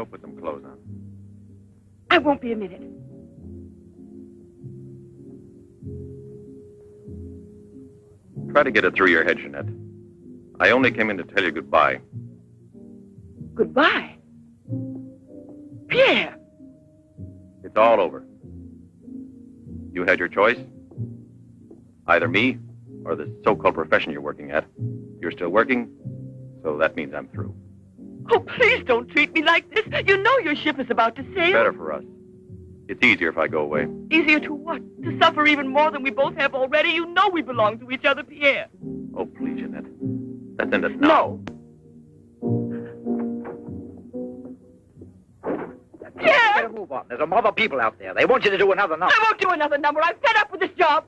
Go put some clothes on. I won't be a minute. Try to get it through your head, Jeanette. I only came in to tell you goodbye. Goodbye? Pierre! It's all over. You had your choice. Either me or the so-called profession you're working at. You're still working, so that means I'm through. Oh, please don't treat me like this. You know your ship is about to sail. Better for us. It's easier if I go away. Easier to what? To suffer even more than we both have already? You know we belong to each other, Pierre. Oh, please, Jeanette. Let's end it now. No. Pierre! Better move on. There's a mob of people out there. They want you to do another number. I won't do another number. I'm fed up with this job.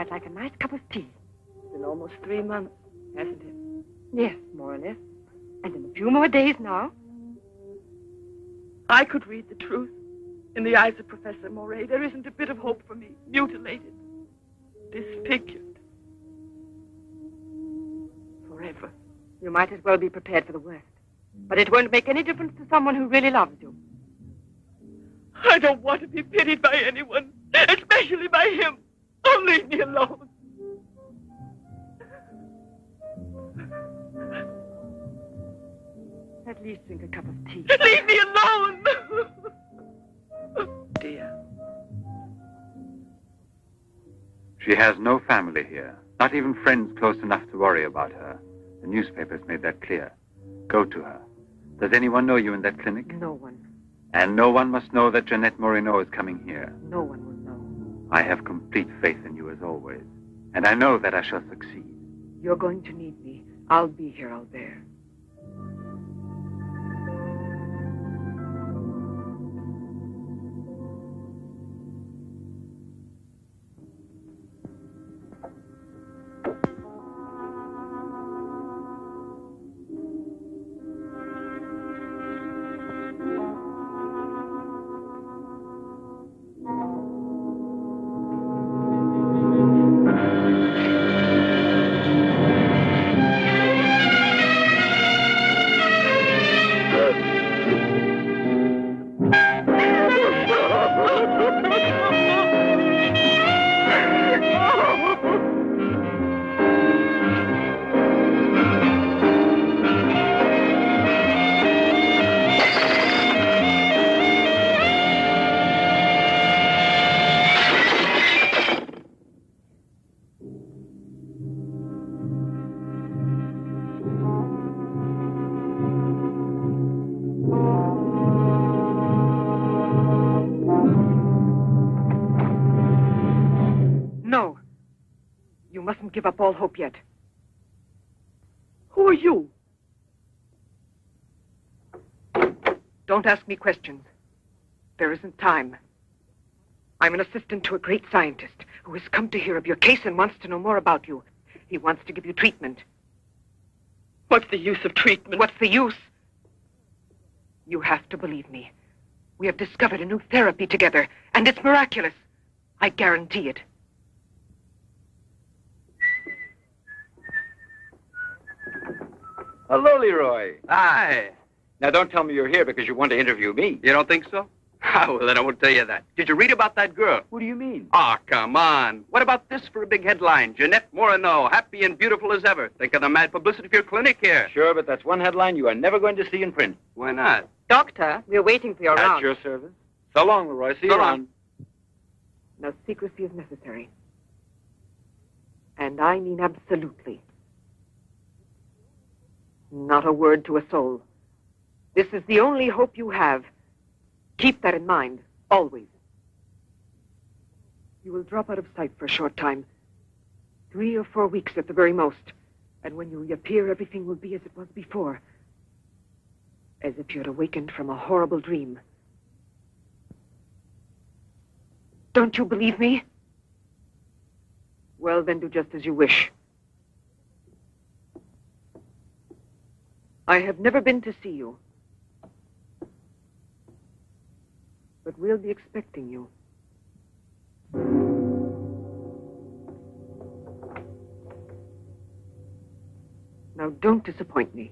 Like a nice cup of tea. It's been almost 3 months, hasn't it? Yes, more or less. And in a few more days now. I could read the truth in the eyes of Professor Moret. There isn't a bit of hope for me. Mutilated. Disfigured. Forever. You might as well be prepared for the worst. But it won't make any difference to someone who really loves you. I don't want to be pitied by anyone, especially by him. Oh, leave me alone. At least drink a cup of tea. Leave me alone! Oh, dear. She has no family here, not even friends close enough to worry about her. The newspapers made that clear. Go to her. Does anyone know you in that clinic? No one. And no one must know that Jeanette Moreno is coming here. No one will know. I have complete faith in you as always. And I know that I shall succeed. You're going to need me. I'll be here, Albert. Give up all hope yet. Who are you? Don't ask me questions. There isn't time. I'm an assistant to a great scientist who has come to hear of your case and wants to know more about you. He wants to give you treatment. What's the use of treatment? What's the use? You have to believe me. We have discovered a new therapy together, and it's miraculous. I guarantee it. Hello, Leroy. Hi. Now, don't tell me you're here because you want to interview me. You don't think so? Oh, well, then I won't tell you that. Did you read about that girl? What do you mean? Oh, come on. What about this for a big headline? Jeanette Moreno, happy and beautiful as ever. Think of the mad publicity for your clinic here. Sure, but that's one headline you are never going to see in print. Why not? Doctor, we're waiting for your round. At your service. So long, Leroy. See you around. No secrecy is necessary. And I mean absolutely. Not a word to a soul. This is the only hope you have. Keep that in mind, always. You will drop out of sight for a short time. 3 or 4 weeks at the very most. And when you reappear, everything will be as it was before. As if you had awakened from a horrible dream. Don't you believe me? Well, then do just as you wish. I have never been to see you. But we'll be expecting you. Now, don't disappoint me.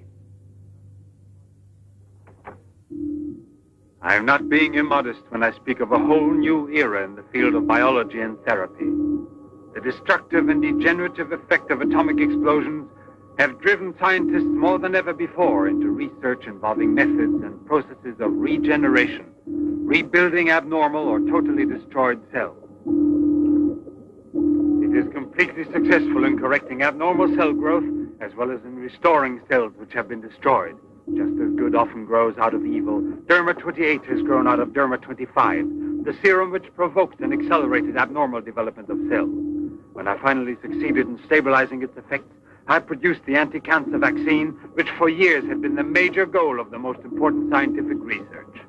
I am not being immodest when I speak of a whole new era in the field of biology and therapy. The destructive and degenerative effect of atomic explosions have driven scientists more than ever before into research involving methods and processes of regeneration, rebuilding abnormal or totally destroyed cells. It is completely successful in correcting abnormal cell growth as well as in restoring cells which have been destroyed. Just as good often grows out of evil, Derma 28 has grown out of Derma 25, the serum which provoked and accelerated abnormal development of cells. When I finally succeeded in stabilizing its effects, I produced the anti-cancer vaccine, which for years had been the major goal of the most important scientific research.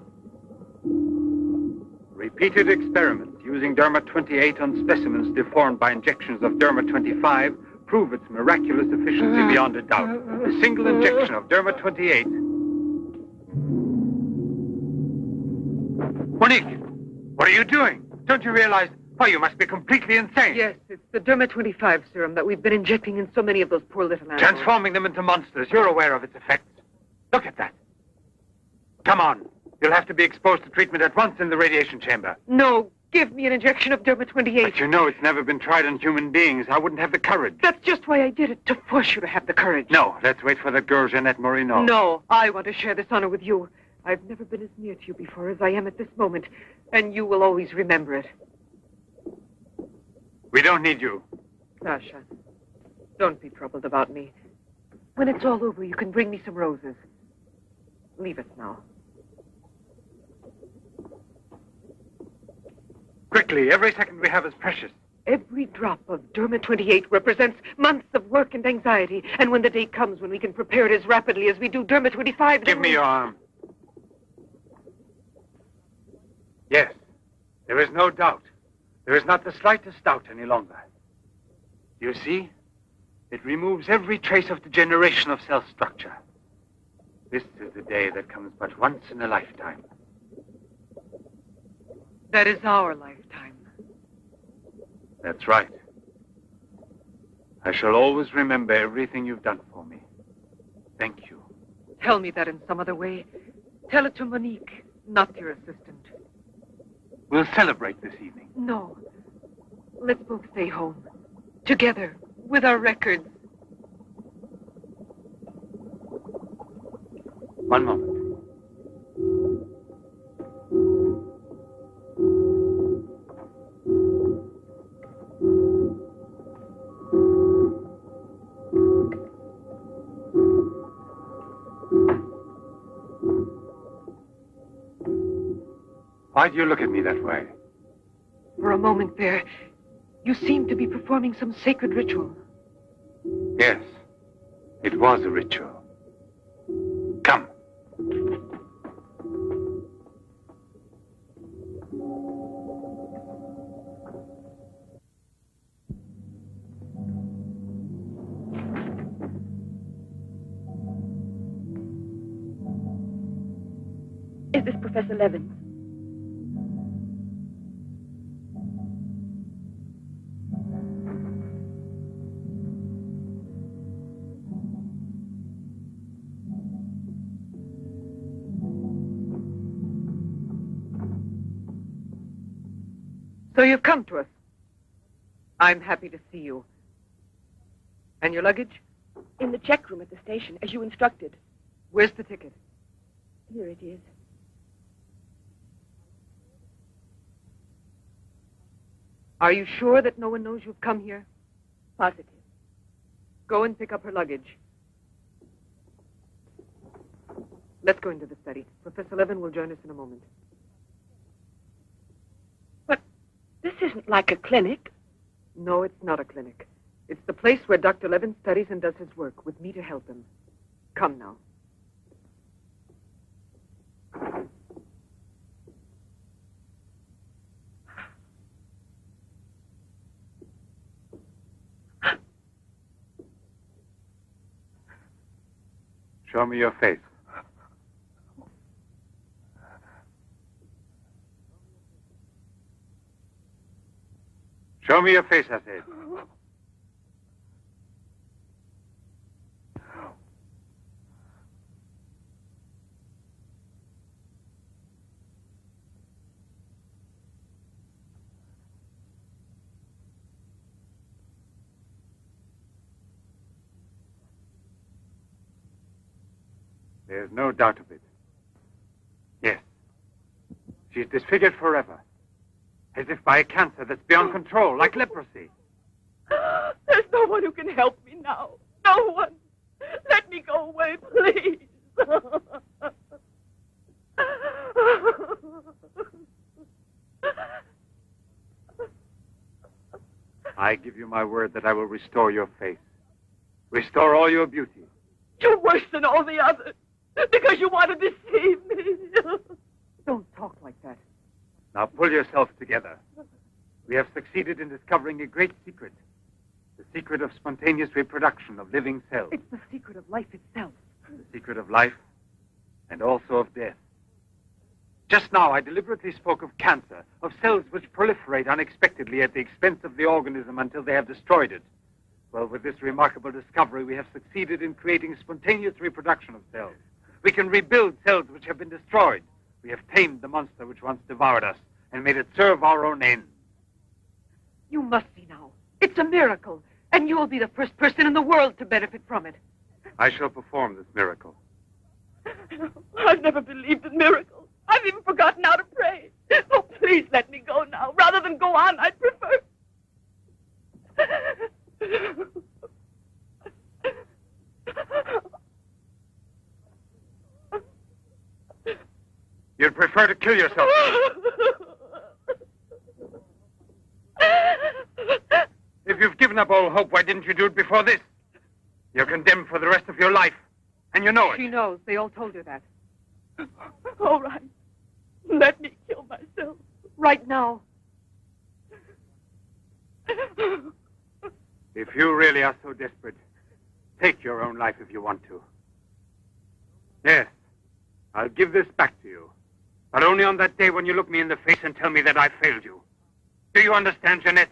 Repeated experiments using Derma 28 on specimens deformed by injections of Derma 25 prove its miraculous efficiency beyond a doubt. A single injection of Derma 28... Monique, what are you doing? Don't you realize... Oh, you must be completely insane. Yes, it's the Derma 25 serum that we've been injecting in so many of those poor little animals. Transforming them into monsters. You're aware of its effects. Look at that. Come on. You'll have to be exposed to treatment at once in the radiation chamber. No, give me an injection of Derma 28. But you know it's never been tried on human beings. I wouldn't have the courage. That's just why I did it, to force you to have the courage. No, let's wait for that girl, Jeanette Morino. No, I want to share this honor with you. I've never been as near to you before as I am at this moment, and you will always remember it. We don't need you. Sasha, don't be troubled about me. When it's all over, you can bring me some roses. Leave us now. Quickly, every second we have is precious. Every drop of Derma 28 represents months of work and anxiety. And when the day comes when we can prepare it as rapidly as we do Derma 25... Give me your arm. Yes, there is no doubt. There is not the slightest doubt any longer. You see? It removes every trace of degeneration of cell structure. This is the day that comes but once in a lifetime. That is our lifetime. That's right. I shall always remember everything you've done for me. Thank you. Tell me that in some other way. Tell it to Monique, not your assistant. We'll celebrate this evening. No. Let's both stay home. Together, with our records. One moment. Why do you look at me that way? For a moment there, you seemed to be performing some sacred ritual. Yes, it was a ritual. Come. Is this Professor Levins? So you've come to us. I'm happy to see you. And your luggage? In the check room at the station, as you instructed. Where's the ticket? Here it is. Are you sure that no one knows you've come here? Positive. Go and pick up her luggage. Let's go into the study. Professor Levin will join us in a moment. But this isn't like a clinic. No, it's not a clinic. It's the place where Dr. Levin studies and does his work, with me to help him. Come now. Show me your face. Show me your face, I said. There's no doubt of it. Yes. She's disfigured forever. As if by a cancer that's beyond control, like leprosy. There's no one who can help me now. No one. Let me go away, please. I give you my word that I will restore your face. Restore all your beauty. You're worse than all the others. Because you want to deceive me. Don't talk like that. Now pull yourself together. We have succeeded in discovering a great secret. The secret of spontaneous reproduction of living cells. It's the secret of life itself. The secret of life and also of death. Just now I deliberately spoke of cancer, of cells which proliferate unexpectedly at the expense of the organism until they have destroyed it. Well, with this remarkable discovery, we have succeeded in creating spontaneous reproduction of cells. We can rebuild cells which have been destroyed. We have tamed the monster which once devoured us and made it serve our own ends. You must see now. It's a miracle. And you'll be the first person in the world to benefit from it. I shall perform this miracle. I've never believed in miracles. I've even forgotten how to pray. Oh, please let me go now. Rather than go on, I'd prefer... You'd prefer to kill yourself. If you've given up all hope, why didn't you do it before this? You're condemned for the rest of your life, and you know it. She knows. They all told her that. All right. Let me kill myself. Right now. If you really are so desperate, take your own life if you want to. Yes, I'll give this back to you. But only on that day when you look me in the face and tell me that I failed you. Do you understand, Jeanette?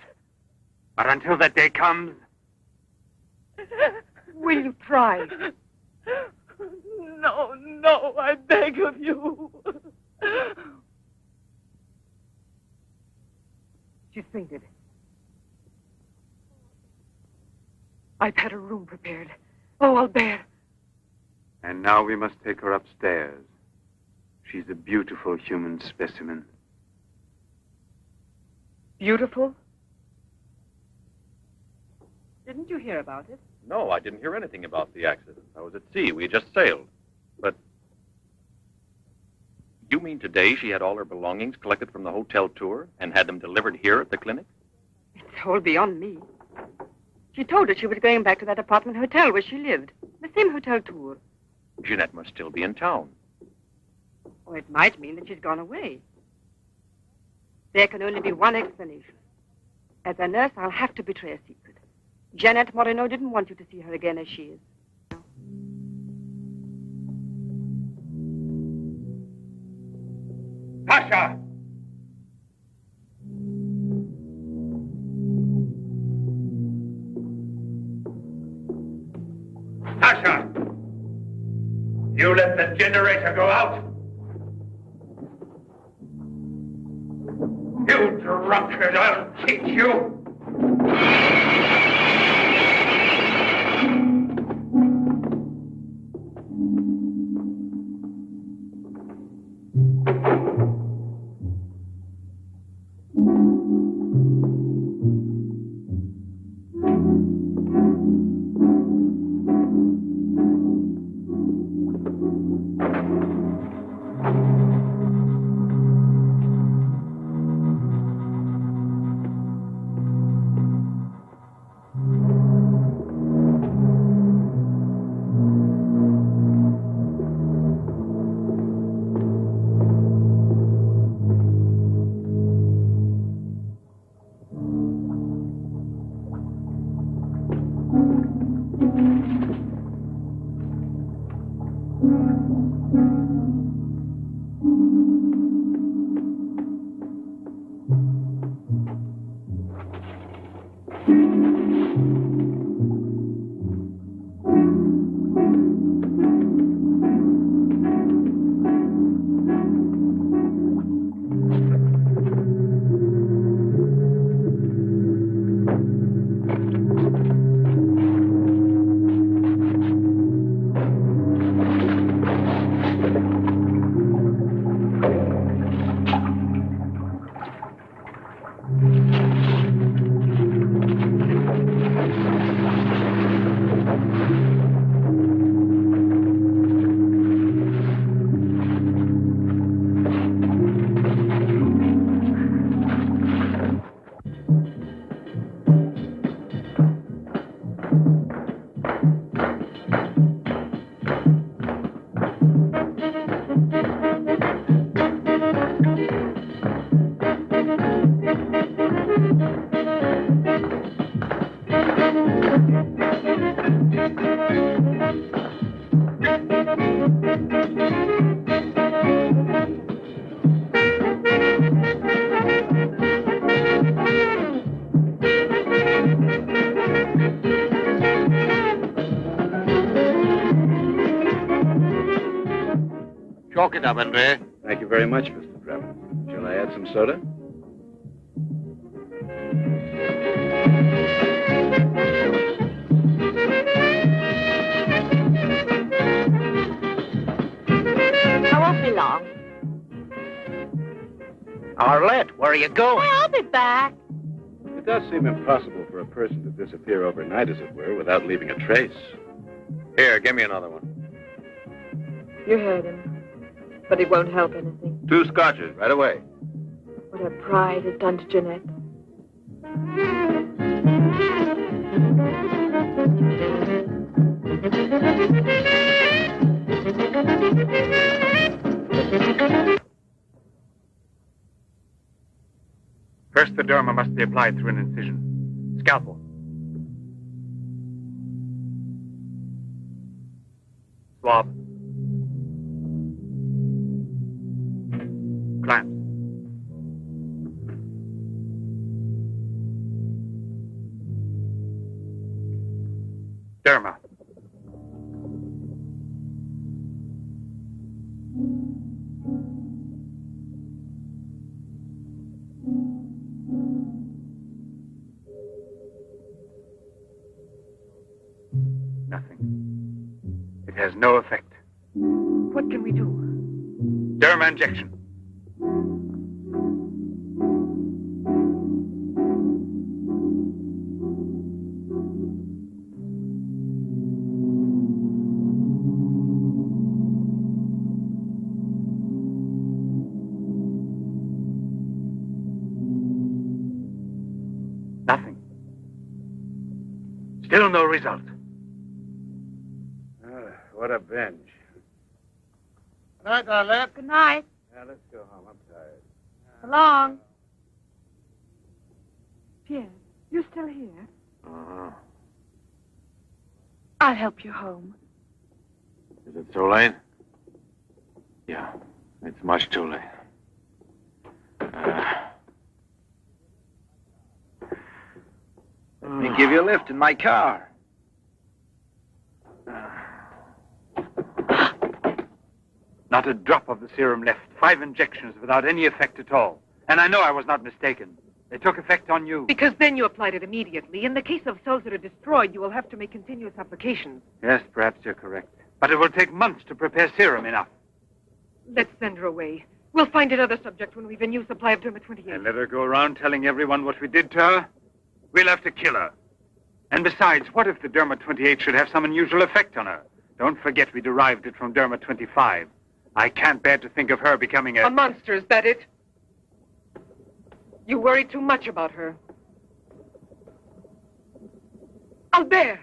But until that day comes... Will you try? No, I beg of you. She's fainted. I've had her room prepared. Oh, Albert. And now we must take her upstairs. She's a beautiful human specimen. Beautiful? Didn't you hear about it? No, I didn't hear anything about the accident. I was at sea. We just sailed. But you mean today she had all her belongings collected from the hotel tour and had them delivered here at the clinic? It's all beyond me. She told us she was going back to that apartment hotel where she lived. The same hotel tour. Jeanette must still be in town. Or it might mean that she's gone away. There can only be one explanation. As a nurse, I'll have to betray a secret. Jeanette Moreno didn't want you to see her again as she is. Tasha! Tasha! You let the generator go out? You drunkard, I'll teach you! Chalk it up, Andre. Thank you very much, Mr. Drebin. Shall I add some soda? I won't be long. Arlette, where are you going? I'll be back. It does seem impossible for a person to disappear overnight, as it were, without leaving a trace. Here, give me another one. You heard him. But it won't help anything. 2 scotches, right away. What her pride has done to Jeanette. First, the derma must be applied through an incision. Scalpel. Swab. Glands. Derma. Nothing. It has no effect. What can we do? Derma injection. Nothing. Still no result. What a binge. Good night, Arlette. Good night. Now, let's go home. I'm tired. So long. Pierre, you still here? Uh-huh. I'll help you home. Is it too late? Yeah, it's much too late. Let me give you a lift in my car. Not a drop of the serum left. 5 injections without any effect at all. And I know I was not mistaken. They took effect on you. Because then you applied it immediately. In the case of cells that are destroyed, you will have to make continuous applications. Yes, perhaps you're correct. But it will take months to prepare serum enough. Let's send her away. We'll find another subject when we've a new supply of Derma 28. And let her go around telling everyone what we did to her? We'll have to kill her. And besides, what if the Derma 28 should have some unusual effect on her? Don't forget we derived it from Derma 25. I can't bear to think of her becoming A monster, is that it? You worry too much about her. Albert!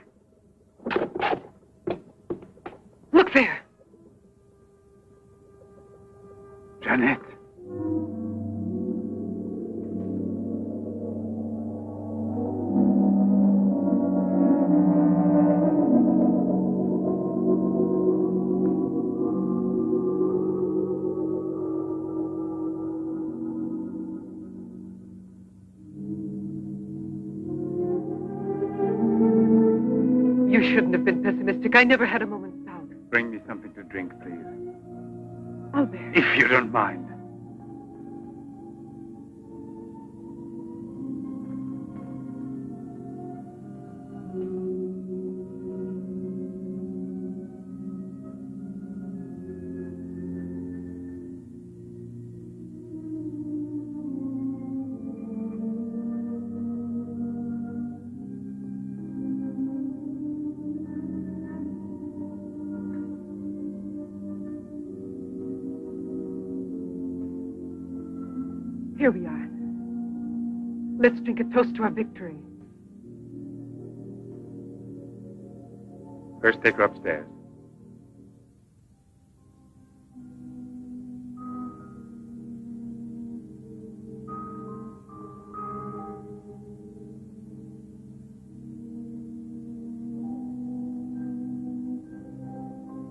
Look there. Jeanette. You shouldn't have been pessimistic. I never had a moment's doubt. Bring me something to drink, please. Albert. If you don't mind. Here we are. Let's drink a toast to our victory. First, take her upstairs.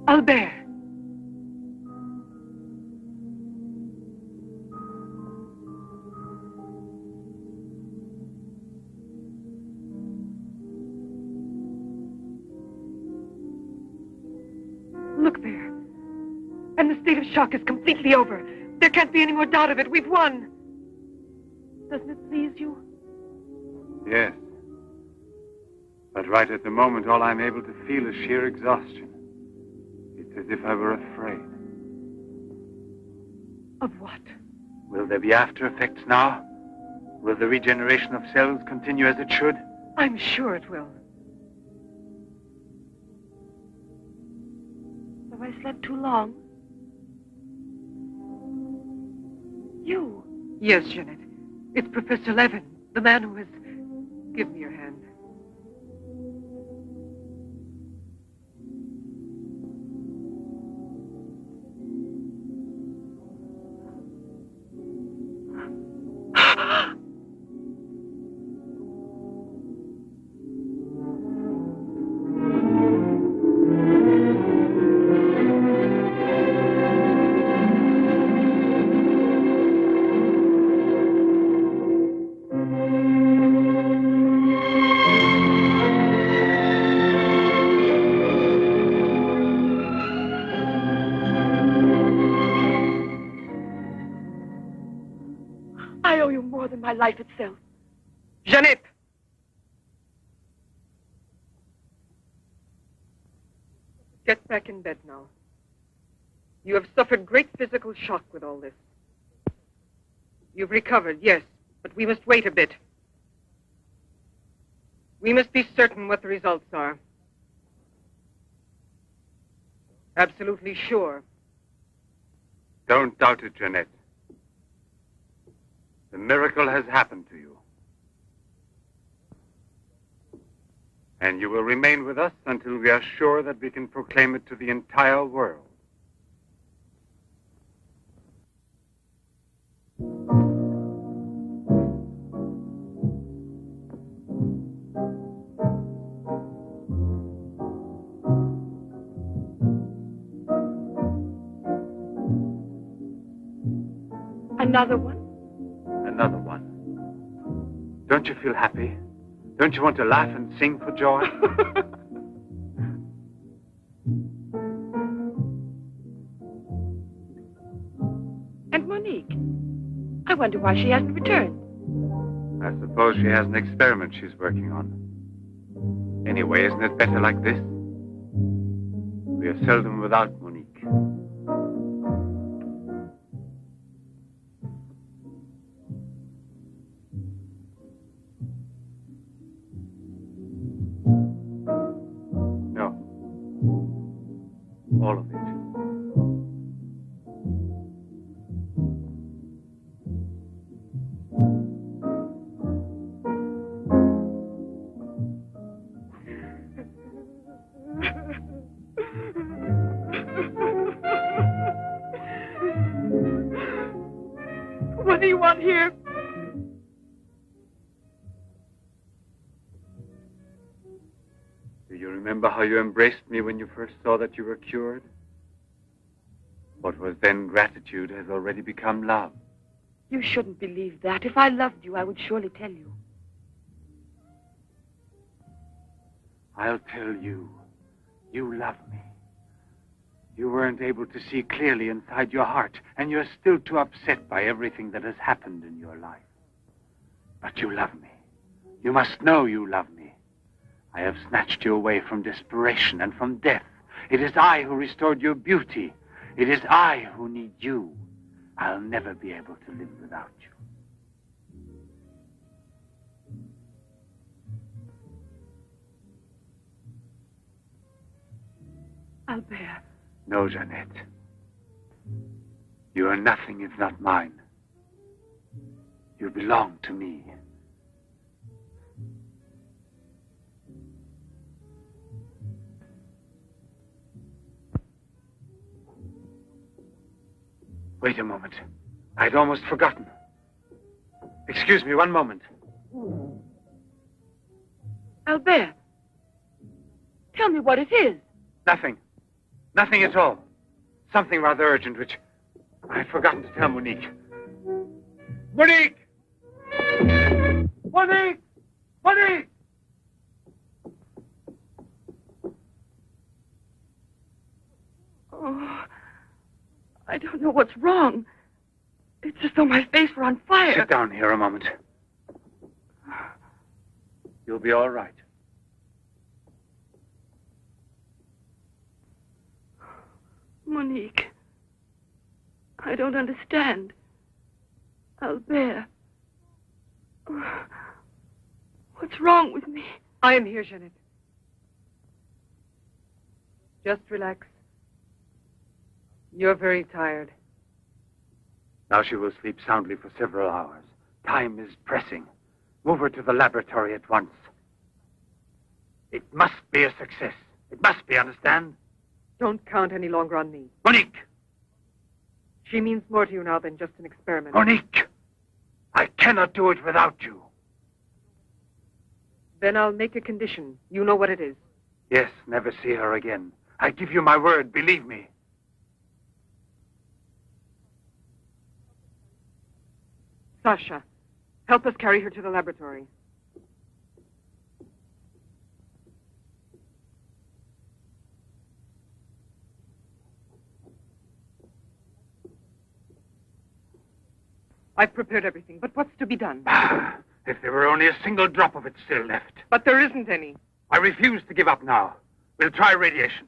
Albert. Look there. And the state of shock is completely over. There can't be any more doubt of it. We've won. Doesn't it please you? Yes. But right at the moment, all I'm able to feel is sheer exhaustion. It's as if I were afraid. Of what? Will there be after effects now? Will the regeneration of cells continue as it should? I'm sure it will. Have I slept too long? You? Yes, Jeanette. It's Professor Levin, the man who has... Give me your hand. My life itself. Jeanette! Get back in bed now. You have suffered great physical shock with all this. You've recovered, yes, but we must wait a bit. We must be certain what the results are. Absolutely sure. Don't doubt it, Jeanette. The miracle has happened to you. And you will remain with us until we are sure that we can proclaim it to the entire world. Another one? Another one. Don't you feel happy? Don't you want to laugh and sing for joy? And Monique? I wonder why she hasn't returned. I suppose she has an experiment she's working on. Anyway, isn't it better like this? We are seldom without Monique. All of it. What do you want here? Do you remember how you embraced me when you first saw that you were cured? What was then gratitude has already become love. You shouldn't believe that. If I loved you, I would surely tell you. I'll tell you. You love me. You weren't able to see clearly inside your heart, and you're still too upset by everything that has happened in your life. But you love me. You must know you love me. I have snatched you away from desperation and from death. It is I who restored your beauty. It is I who need you. I'll never be able to live without you. Albert. No, Jeanette. You are nothing if not mine. You belong to me. Wait a moment. I'd almost forgotten. Excuse me, one moment. Albert. Tell me what it is. Nothing. Nothing at all. Something rather urgent, which I'd forgotten to tell Monique. Monique! Monique! Monique! Oh, I don't know what's wrong. It's as though my face were on fire. Sit down here a moment. You'll be all right. Monique, I don't understand. Albert, what's wrong with me? I am here, Jeanette. Just relax. You're very tired. Now she will sleep soundly for several hours. Time is pressing. Move her to the laboratory at once. It must be a success. It must be, understand? Don't count any longer on me. Monique! She means more to you now than just an experiment. Monique! I cannot do it without you. Then I'll make a condition. You know what it is. Yes, never see her again. I give you my word, believe me. Sasha, help us carry her to the laboratory. I've prepared everything, but what's to be done? If there were only a single drop of it still left. But there isn't any. I refuse to give up now. We'll try radiation.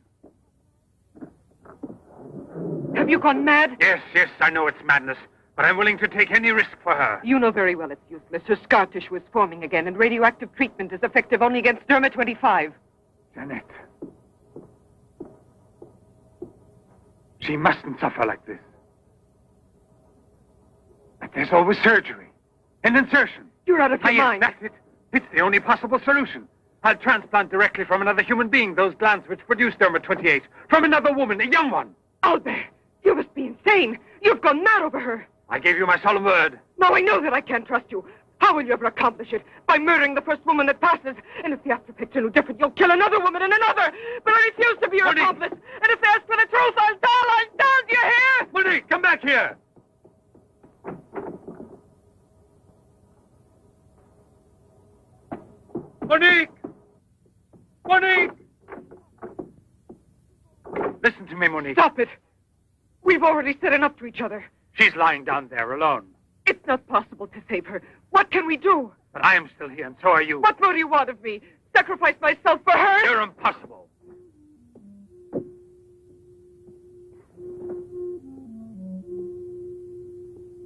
Have you gone mad? Yes, I know it's madness, but I'm willing to take any risk for her. You know very well it's useless. Her scar tissue is forming again, and radioactive treatment is effective only against derma-25. Jeanette. She mustn't suffer like this. But there's always surgery. An insertion. You're out of your mind. That's it. It's the only possible solution. I'll transplant directly from another human being those glands which produce derma-28. From another woman, a young one. Albert, you must be insane. You've gone mad over her. I gave you my solemn word. Now I know that I can't trust you. How will you ever accomplish it? By murdering the first woman that passes. And if the after picture no different, you'll kill another woman and another. But I refuse to be your accomplice. And if they ask for the truth, I'll tell. Do you hear? Monique, come back here. Monique! Monique! Listen to me, Monique. Stop it. We've already said enough to each other. She's lying down there alone. It's not possible to save her. What can we do? But I am still here, and so are you. What more do you want of me? Sacrifice myself for her? You're impossible.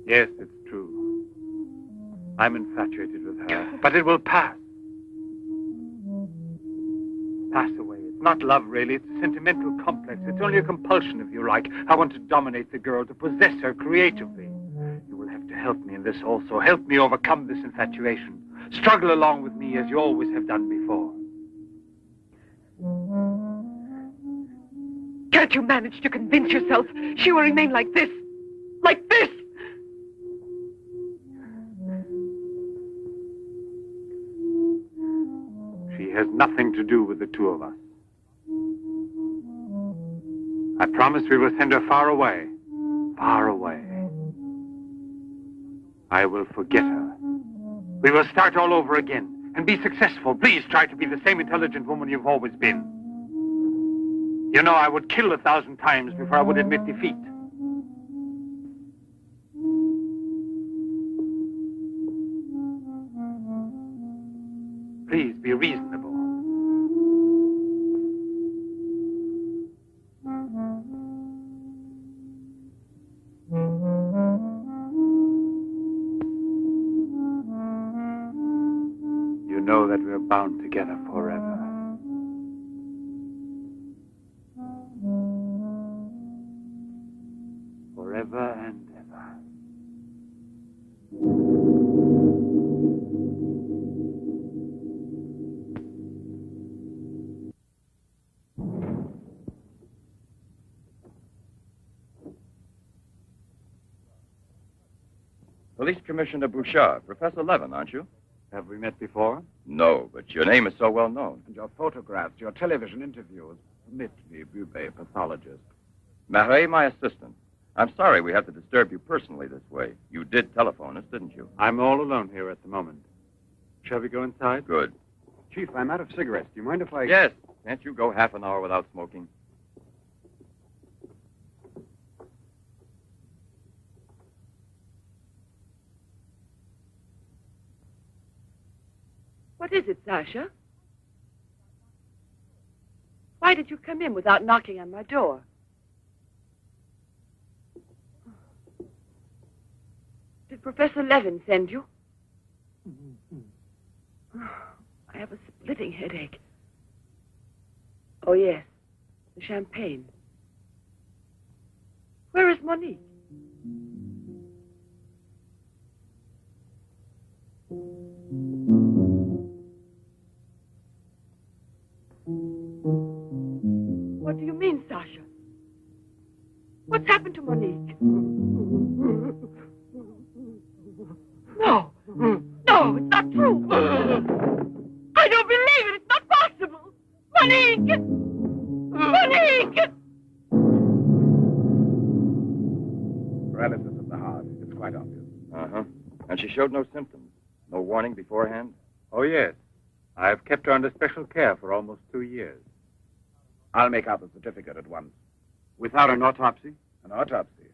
Yes, it's true. I'm infatuated with her, but it will pass. Pass away. It's not love, really. It's a sentimental complex. It's only a compulsion, if you like. I want to dominate the girl, to possess her creatively. You will have to help me in this also. Help me overcome this infatuation. Struggle along with me as you always have done before. Can't you manage to convince yourself she will remain like this? Like this? She has nothing to do with the two of us. I promise we will send her far away. Far away. I will forget her. We will start all over again. and be successful. Please try to be the same intelligent woman you've always been. You know, I would kill 1,000 times before I would admit defeat. Please be reasonable. You know that we're bound together forever. Forever and ever. Police Commissioner Bouchard, Professor Levin, aren't you? Have we met before? No, but your name is so well known. And your photographs, your television interviews. Permit me, Bube, pathologist. Marais, my assistant. I'm sorry we have to disturb you personally this way. You did telephone us, didn't you? I'm all alone here at the moment. Shall we go inside? Good. Chief, I'm out of cigarettes. Do you mind if I... Yes. Can't you go half an hour without smoking? What is it, Sasha? Why did you come in without knocking on my door? Did Professor Levin send you? I have a splitting headache. Oh, yes. The champagne. Where is Monique? What do you mean, Sasha? What's happened to Monique? No. No, it's not true. I don't believe it. It's not possible. Monique! Monique! Paralysis of the heart. It's quite obvious. Uh-huh. And she showed no symptoms? No warning beforehand? Oh, yes. I've kept her under special care for almost 2 years. I'll make out the certificate at once. Without an autopsy? An autopsy?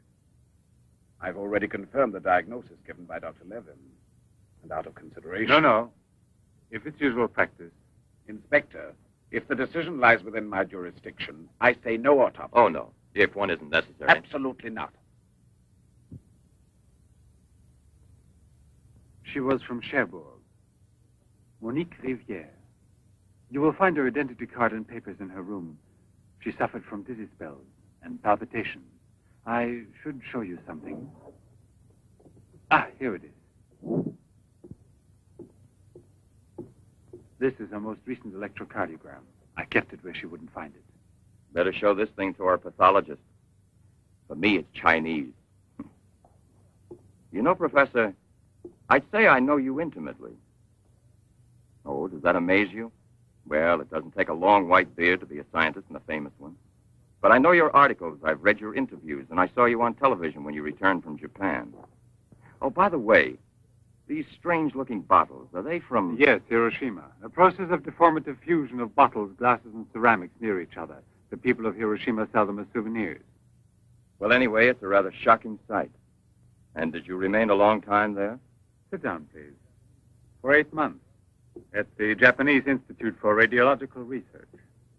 I've already confirmed the diagnosis given by Dr. Levin. And out of consideration... No. If it's usual practice. Inspector, if the decision lies within my jurisdiction, I say no autopsy. Oh, no. If one isn't necessary. Absolutely not. She was from Cherbourg. Monique Rivière. You will find her identity card and papers in her room. She suffered from dizzy spells and palpitations. I should show you something. Ah, here it is. This is her most recent electrocardiogram. I kept it where she wouldn't find it. Better show this thing to our pathologist. For me, it's Chinese. You know, Professor, I'd say I know you intimately. Oh, does that amaze you? Well, it doesn't take a long white beard to be a scientist and a famous one. But I know your articles, I've read your interviews, and I saw you on television when you returned from Japan. Oh, by the way, these strange-looking bottles, are they from... Yes, Hiroshima. A process of deformative fusion of bottles, glasses, and ceramics near each other. The people of Hiroshima sell them as souvenirs. Well, anyway, it's a rather shocking sight. And did you remain a long time there? Sit down, please. For 8 months. At the Japanese Institute for Radiological Research.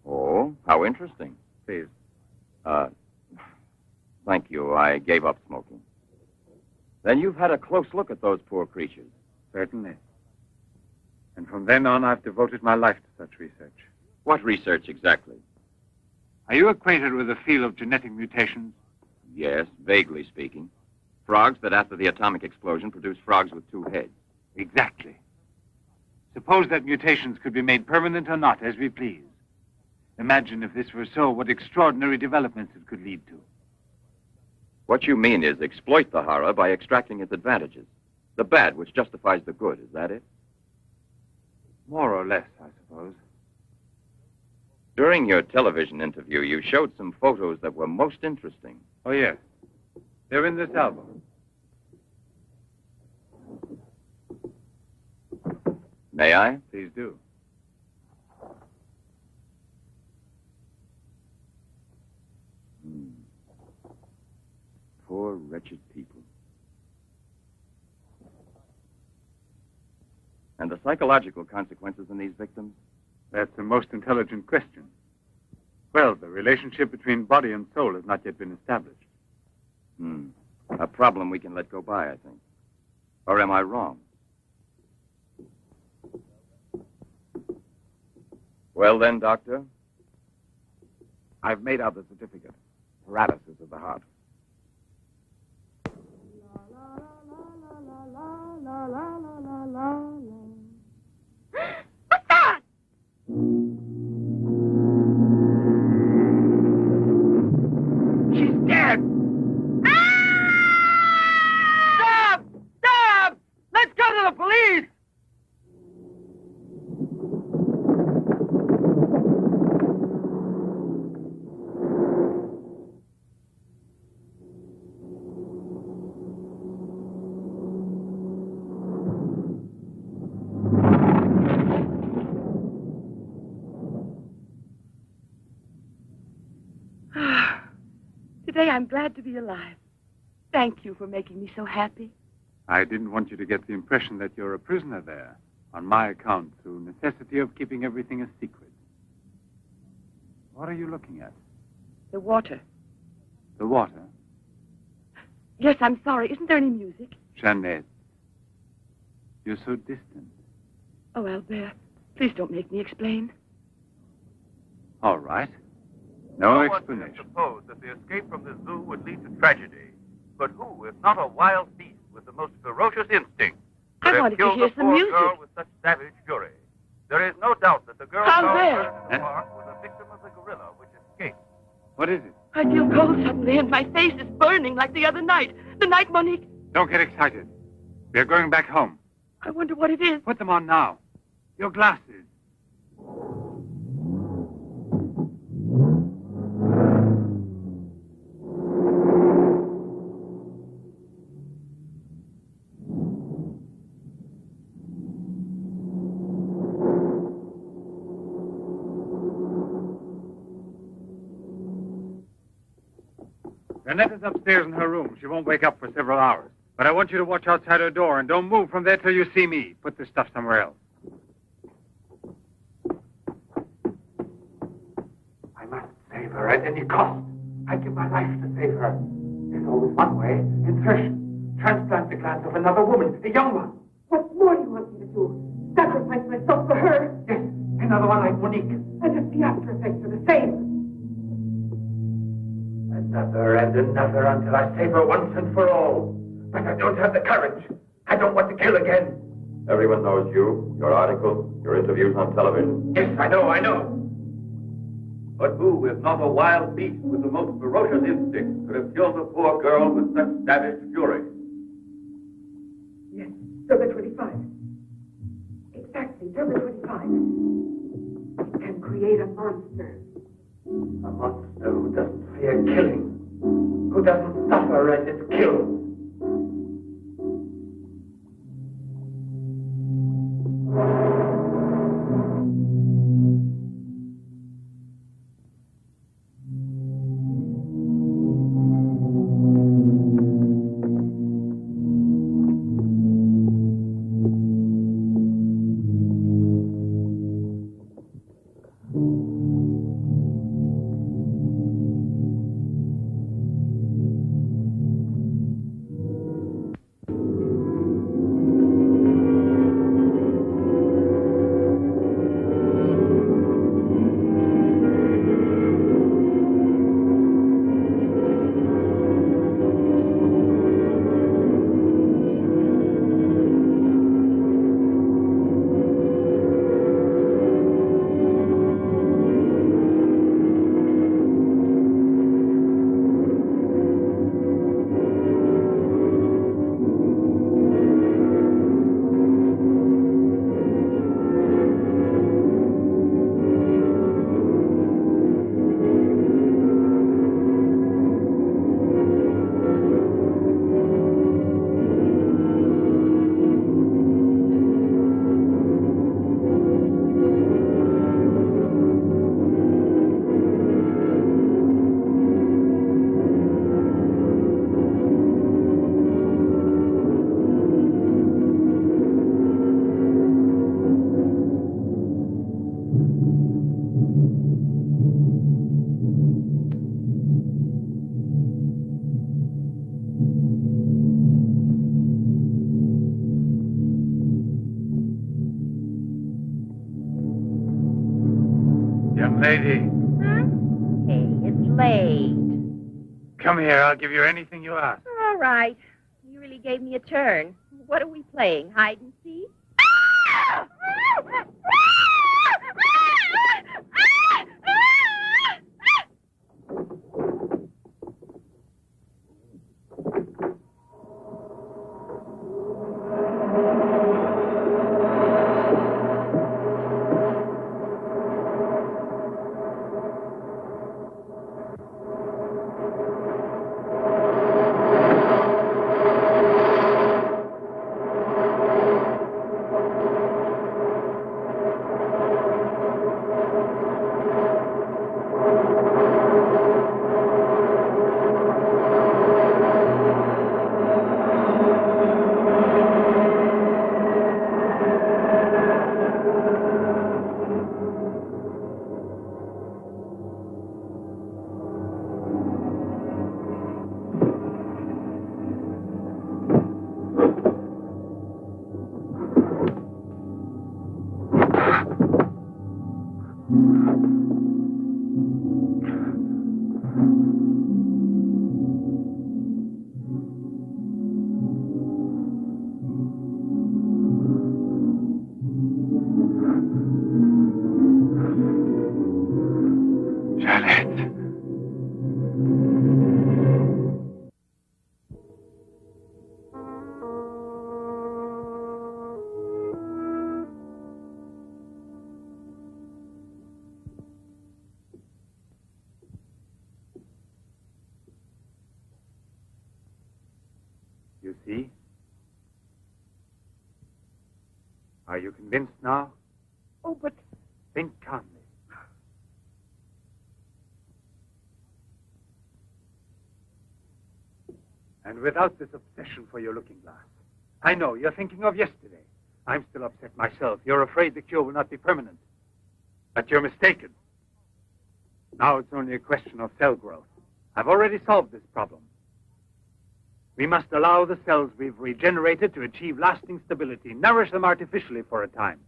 Oh, how interesting. Please. Thank you. I gave up smoking. Then you've had a close look at those poor creatures. Certainly. And from then on, I've devoted my life to such research. What research exactly? Are you acquainted with the field of genetic mutations? Yes, vaguely speaking. Frogs that after the atomic explosion produce frogs with 2 heads. Exactly. Suppose that mutations could be made permanent or not, as we please. Imagine if this were so, what extraordinary developments it could lead to. What you mean is exploit the horror by extracting its advantages. The bad which justifies the good, is that it? More or less, I suppose. During your television interview, you showed some photos that were most interesting. Oh, yes. They're in this album. May I? Please do. Poor, wretched people. And the psychological consequences in these victims? That's a most intelligent question. Well, the relationship between body and soul has not yet been established. A problem we can let go by, I think. Or am I wrong? Well then, Doctor? I've made out the certificate. Paralysis of the heart. What's that? She's dead! Stop! Stop! Let's go to the police! Today I'm glad to be alive. Thank you for making me so happy. I didn't want you to get the impression that you're a prisoner there, on my account, through necessity of keeping everything a secret. What are you looking at? The water. The water? Yes, I'm sorry. Isn't there any music? Jeanette, you're so distant. Oh, Albert, please don't make me explain. All right. No one would explanation. suppose that the escape from the zoo would lead to tragedy. But who, if not a wild beast with the most ferocious instinct, I could have wanted to killed hear the some poor music. girl with such savage fury? There is no doubt that the girl How found there? in the park was a victim of the gorilla which escaped. What is it? I feel cold suddenly, and my face is burning like the other night. The night Monique... Don't get excited. We're going back home. I wonder what it is. Put them on now. Your glasses. Jeanette is upstairs in her room. She won't wake up for several hours. But I want you to watch outside her door and don't move from there till you see me. Put this stuff somewhere else. I must save her at any cost. I'd give my life to save her. There's always one way. Insertion. Transplant the glands of another woman, a young one. What more do you want me to do? Sacrifice myself for her? Yes, another one like Monique. And if the after effects are the same. Another and another until I save her once and for all. But I don't have the courage. I don't want to kill again. Everyone knows you, your articles, your interviews on television. Yes, I know. But who, if not a wild beast with the most ferocious instinct, could have killed the poor girl with such savage fury? Yes, Derma 25. Exactly, Derma 25. It can create a monster. A monster who doesn't fear killing. Who doesn't suffer and is killed. Young lady. Huh? Hey, it's late. Come here. I'll give you anything you ask. All right. You really gave me a turn. What are we playing, hide and seek? You see? Are you convinced now? Oh, but... Think calmly. And without this obsession for your looking glass. I know, you're thinking of yesterday. I'm still upset myself. You're afraid the cure will not be permanent. But you're mistaken. Now it's only a question of cell growth. I've already solved this problem. We must allow the cells we've regenerated to achieve lasting stability, nourish them artificially for a time.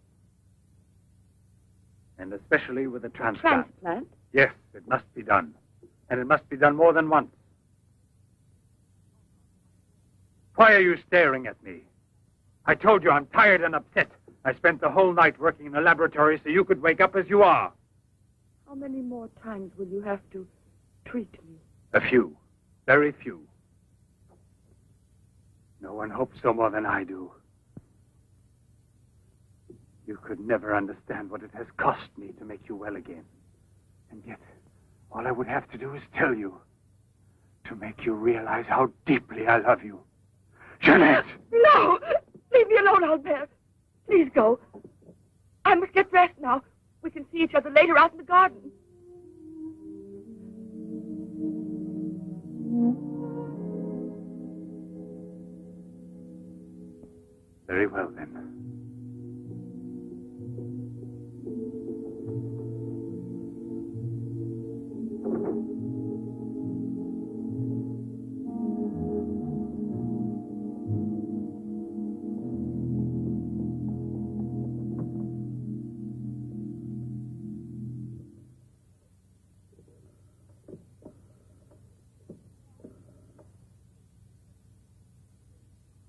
And especially with a transplant. Transplant? Yes, it must be done. And it must be done more than once. Why are you staring at me? I told you I'm tired and upset. I spent the whole night working in a laboratory so you could wake up as you are. How many more times will you have to treat me? A few. Very few. No one hopes so more than I do. You could never understand what it has cost me to make you well again. And yet, all I would have to do is tell you. To make you realize how deeply I love you. Jeanette! No! Leave me alone, Albert. Please go. I must get dressed now. We can see each other later out in the garden. Very well, then.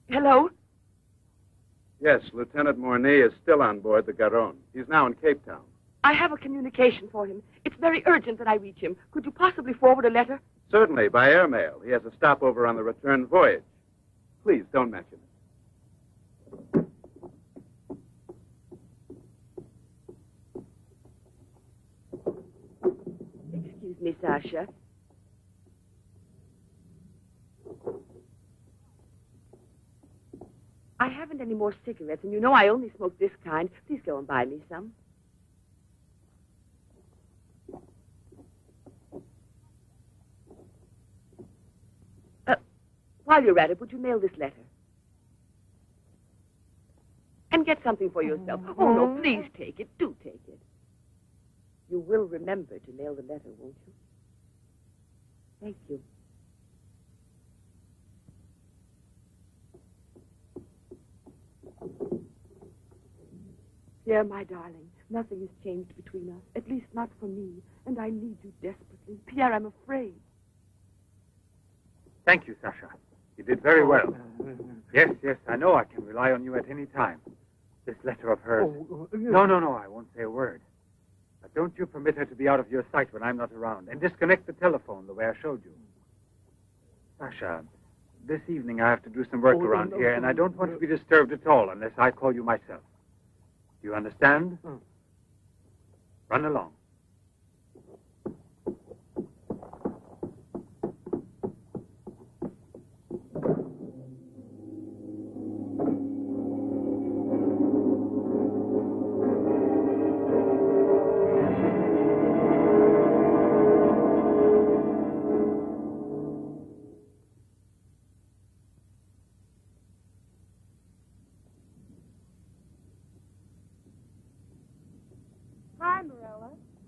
Hello? Yes, Lieutenant Mornay is still on board the Garonne. He's now in Cape Town. I have a communication for him. It's very urgent that I reach him. Could you possibly forward a letter? Certainly, by airmail. He has a stopover on the return voyage. Please, don't mention it. Excuse me, Sasha. I haven't any more cigarettes, and you know I only smoke this kind. Please go and buy me some. While you're at it, would you mail this letter? And get something for yourself. Oh, no, please take it. Do take it. You will remember to mail the letter, won't you? Thank you. Pierre, my darling, Nothing has changed between us, at least not for me. And I need you desperately. Pierre, I'm afraid. Thank you, Sasha. You did very well. Yes, I know I can rely on you at any time. This letter of hers... No, I won't say a word. But don't you permit her to be out of your sight when I'm not around. And disconnect the telephone the way I showed you. Sasha, this evening I have to do some work around here, and I don't want to be disturbed at all unless I call you myself. Do you understand? Run along.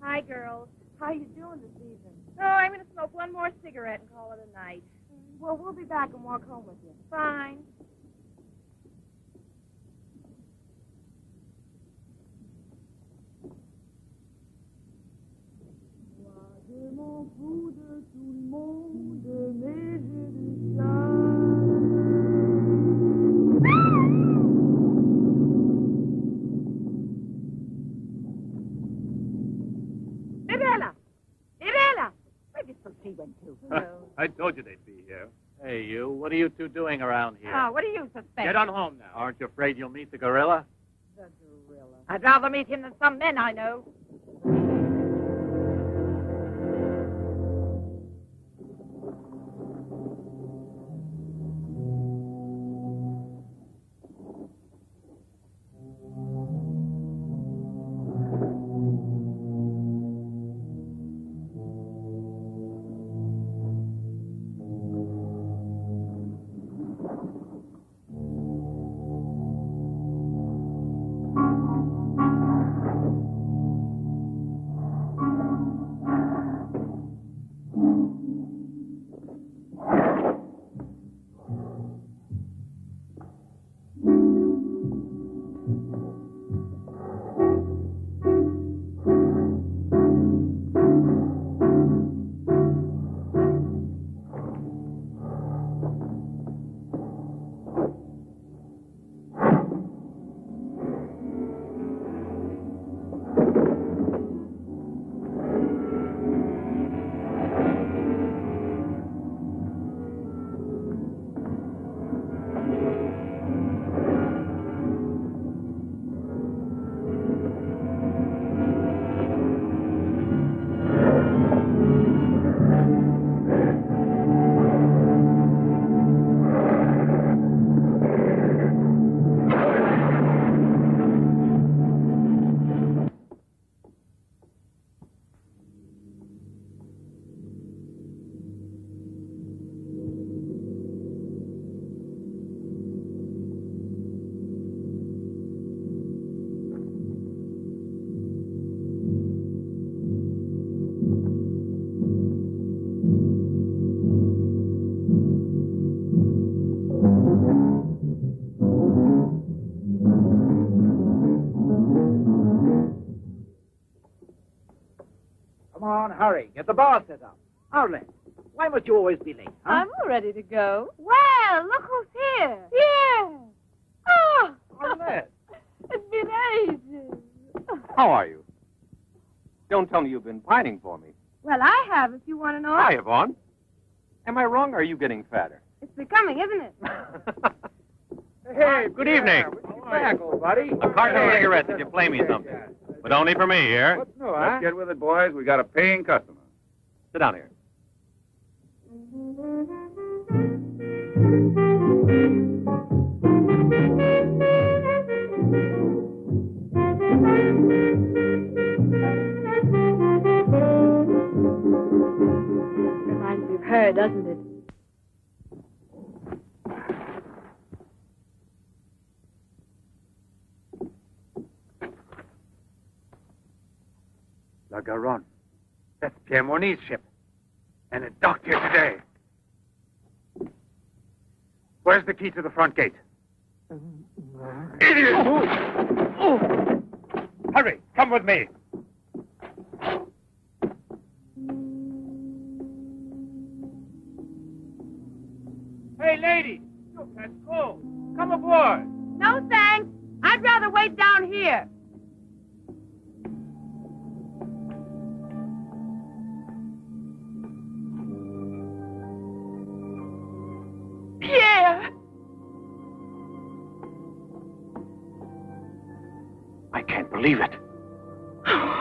Hi, girls. How you doing this evening? Oh, I'm going to smoke one more cigarette and call it a night. Well, we'll be back and walk home with you. Fine. He went to. I told you they'd be here. Hey, you. What are you two doing around here? Oh, what do you suspect? Get on home now. Aren't you afraid you'll meet the gorilla? The gorilla. I'd rather meet him than some men I know. Hurry, get the bar set up. Arlen, why must you always be late, huh? I'm all ready to go. Well, look who's here. Yeah. Oh, Arlen. it's been ages. How are you? Don't tell me you've been pining for me. Well, I have, if you want to know. Hi, Yvonne. Am I wrong, or are you getting fatter? It's becoming, isn't it? Hey, good evening. Back, old buddy. A carton of cigarettes if you play me something. But only for me here. What's new, huh? Let's get with it, boys. We got a paying customer. Sit down here. Reminds me of her, doesn't it? La Garonne. That's Pierre Morny's ship. And it docked here today. Where's the key to the front gate? Idiot! Hurry, come with me. Hey, lady, you catch cold. Come aboard. No, thanks. I'd rather wait down here. Pierre! I can't believe it.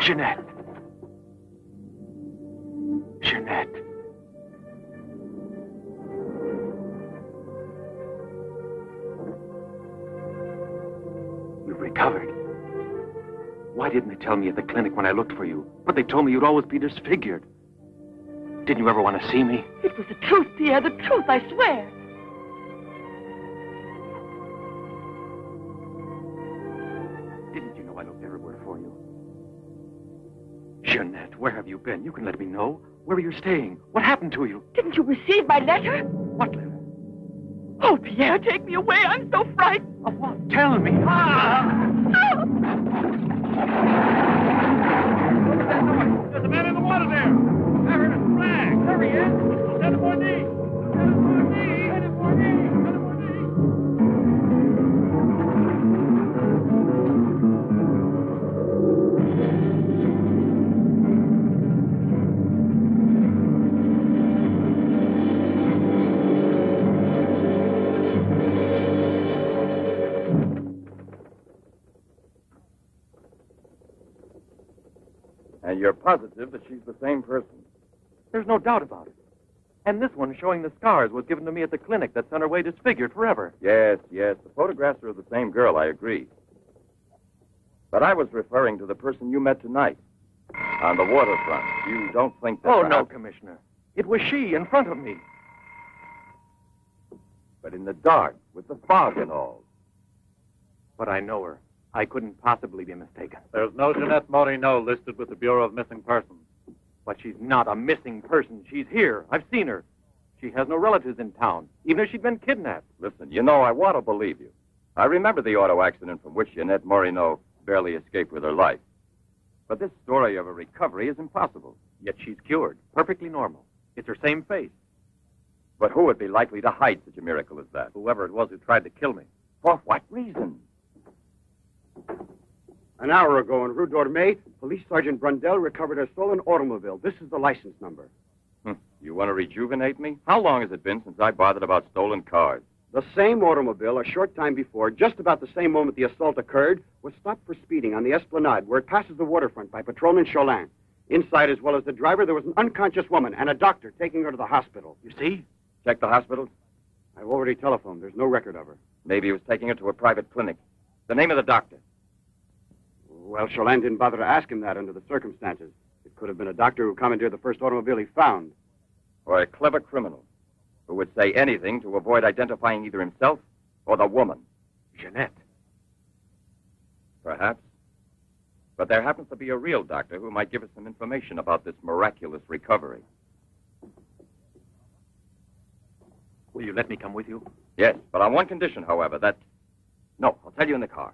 Jeanette. Jeanette. You've recovered. Why didn't they tell me at the clinic when I looked for you? But they told me you'd always be disfigured. Didn't you ever want to see me? It was the truth, Pierre, the truth, I swear. Didn't you know I looked everywhere for you? Jeanette, where have you been? You can let me know. Where are you staying? What happened to you? Didn't you receive my letter? What letter? Oh, Pierre, take me away. I'm so frightened. Of what? Tell me. There's a man in the water there. I heard a flag. There he is. Lieutenant Bourdie. Lieutenant Bourdie. Lieutenant Bourdie. Lieutenant Bourdie. And you're positive that she's the same person? There's no doubt about it. And this one showing the scars was given to me at the clinic that sent her away disfigured forever. Yes, yes. The photographs are of the same girl, I agree. But I was referring to the person you met tonight on the waterfront. You don't think that... Oh, no, Commissioner. It was she in front of me. But in the dark, with the fog and all. But I know her. I couldn't possibly be mistaken. There's no Jeanette Morino listed with the Bureau of Missing Persons. But she's not a missing person. She's here. I've seen her. She has no relatives in town, even if she'd been kidnapped. Listen, you know, I want to believe you. I remember the auto accident from which Jeanette Morino barely escaped with her life. But this story of a recovery is impossible. Yet she's cured. Perfectly normal. It's her same face. But who would be likely to hide such a miracle as that? Whoever it was who tried to kill me. For what reason? An hour ago in Rue d'Orme, Police Sergeant Brundell recovered a stolen automobile. This is the license number. You want to rejuvenate me? How long has it been since I bothered about stolen cars? The same automobile, a short time before, just about the same moment the assault occurred, was stopped for speeding on the Esplanade, where it passes the waterfront, by Patrolman Cholin. Inside, as well as the driver, there was an unconscious woman and a doctor taking her to the hospital. You see? Check the hospital? I've already telephoned. There's no record of her. Maybe he was taking her to a private clinic. The name of the doctor? Well, Cholin didn't bother to ask him that under the circumstances. It could have been a doctor who commandeered the first automobile he found. Or a clever criminal who would say anything to avoid identifying either himself or the woman. Jeanette. Perhaps. But there happens to be a real doctor who might give us some information about this miraculous recovery. Will you let me come with you? Yes, but on one condition, however, that... No, I'll tell you in the car.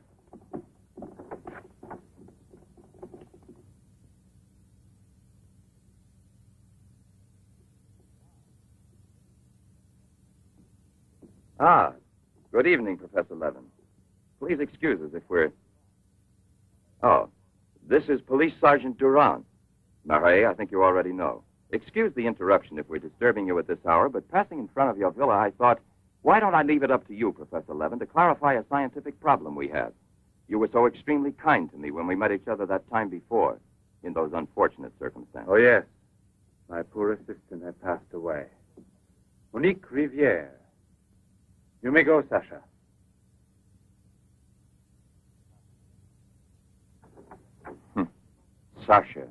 Ah, good evening, Professor Levin. Please excuse us if we're... Oh, this is Police Sergeant Durand. Marais, I think you already know. Excuse the interruption if we're disturbing you at this hour, but passing in front of your villa, I thought, why don't I leave it up to you, Professor Levin, to clarify a scientific problem we have? You were so extremely kind to me when we met each other that time before, in those unfortunate circumstances. Oh, yes. My poor assistant had passed away. Monique Rivière. You may go, Sasha. Sasha.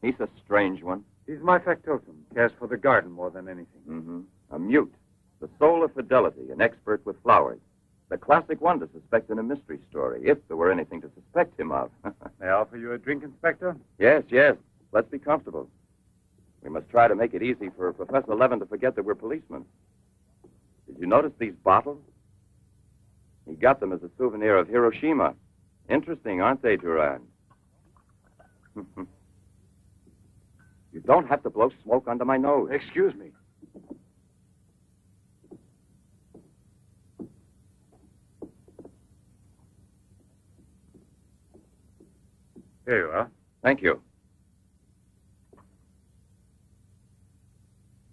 He's a strange one. He's my factotum. Cares for the garden more than anything. Mm-hmm. A mute. The soul of fidelity. An expert with flowers. The classic one to suspect in a mystery story, if there were anything to suspect him of. May I offer you a drink, Inspector? Yes, yes. Let's be comfortable. We must try to make it easy for Professor Levin to forget that we're policemen. Did you notice these bottles? He got them as a souvenir of Hiroshima. Interesting, aren't they, Duran? You don't have to blow smoke under my nose. Excuse me. Here you are. Thank you.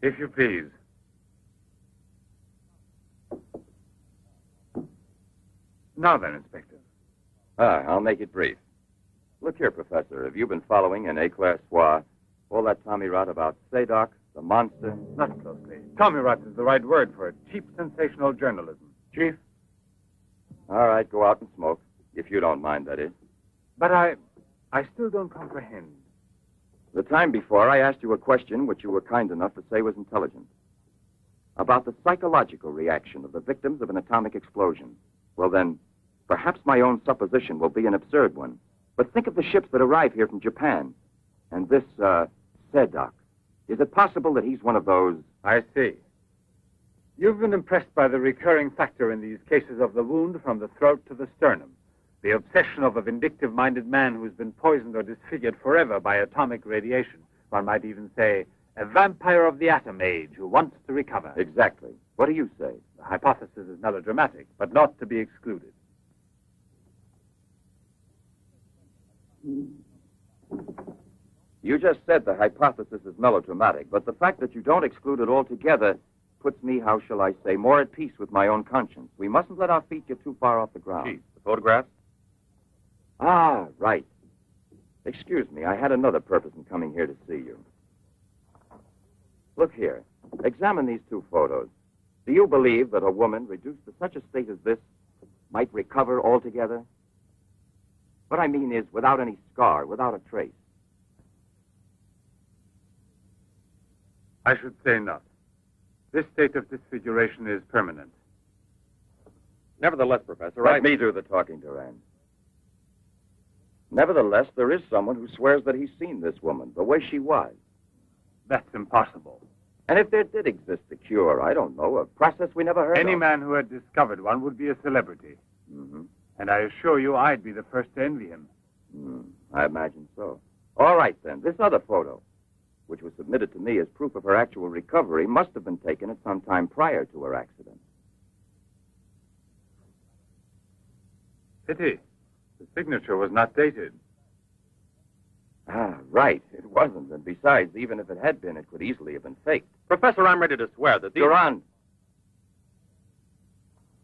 If you please. Now then, Inspector. I'll make it brief. Look here, Professor. Have you been following in A-Class Soir all that Tommy rot about Seddok, the monster? Not closely. Tommy rot is the right word for it. Cheap, sensational journalism. Chief? All right, go out and smoke. If you don't mind, that is. But I still don't comprehend. The time before, I asked you a question which you were kind enough to say was intelligent. About the psychological reaction of the victims of an atomic explosion. Well, then, perhaps my own supposition will be an absurd one. But think of the ships that arrive here from Japan. And this, Seddok. Is it possible that he's one of those? I see. You've been impressed by the recurring factor in these cases of the wound from the throat to the sternum. The obsession of a vindictive-minded man who's been poisoned or disfigured forever by atomic radiation. One might even say, a vampire of the atom age who wants to recover. Exactly. What do you say? The hypothesis is melodramatic, but not to be excluded. You just said the hypothesis is melodramatic, but the fact that you don't exclude it altogether puts me, how shall I say, more at peace with my own conscience. We mustn't let our feet get too far off the ground. Chief, the photographs? Ah, right. Excuse me, I had another purpose in coming here to see you. Look here. Examine these two photos. Do you believe that a woman reduced to such a state as this might recover altogether? What I mean is without any scar, without a trace. I should say not. This state of disfiguration is permanent. Nevertheless, Professor, Let me do the talking, Duran. Nevertheless, there is someone who swears that he's seen this woman, the way she was. That's impossible. And if there did exist a cure, I don't know, a process we never heard of. Any man who had discovered one would be a celebrity. Mm-hmm. And I assure you I'd be the first to envy him. I imagine so. All right, then. This other photo, which was submitted to me as proof of her actual recovery, must have been taken at some time prior to her accident. Pity. The signature was not dated. Ah, right. It wasn't. And besides, even if it had been, it could easily have been faked. Professor, I'm ready to swear that these... Duran!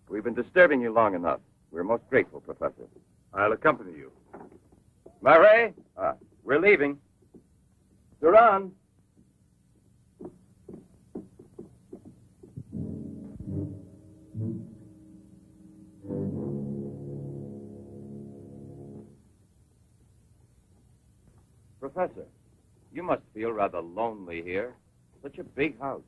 We've been disturbing you long enough. We're most grateful, Professor. I'll accompany you. Murray? We're leaving. Duran! Professor, you must feel rather lonely here. Such a big house.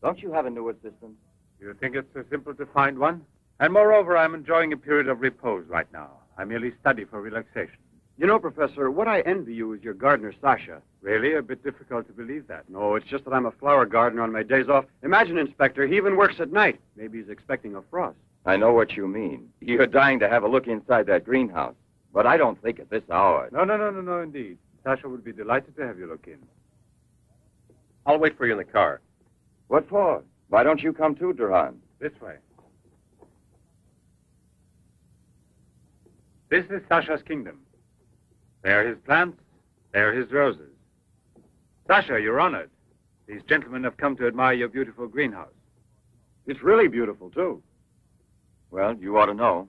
Don't you have a new assistant? You think it's so simple to find one? And moreover, I'm enjoying a period of repose right now. I merely study for relaxation. You know, Professor, what I envy you is your gardener, Sasha. Really? A bit difficult to believe that. No, it's just that I'm a flower gardener on my days off. Imagine, Inspector, he even works at night. Maybe he's expecting a frost. I know what you mean. You're dying to have a look inside that greenhouse. But I don't think at this hour. No, indeed. Sasha would be delighted to have you look in. I'll wait for you in the car. What for? Why don't you come too, Duran? This way. This is Sasha's kingdom. There are his plants, there are his roses. Sasha, you're honored. These gentlemen have come to admire your beautiful greenhouse. It's really beautiful, too. Well, you ought to know.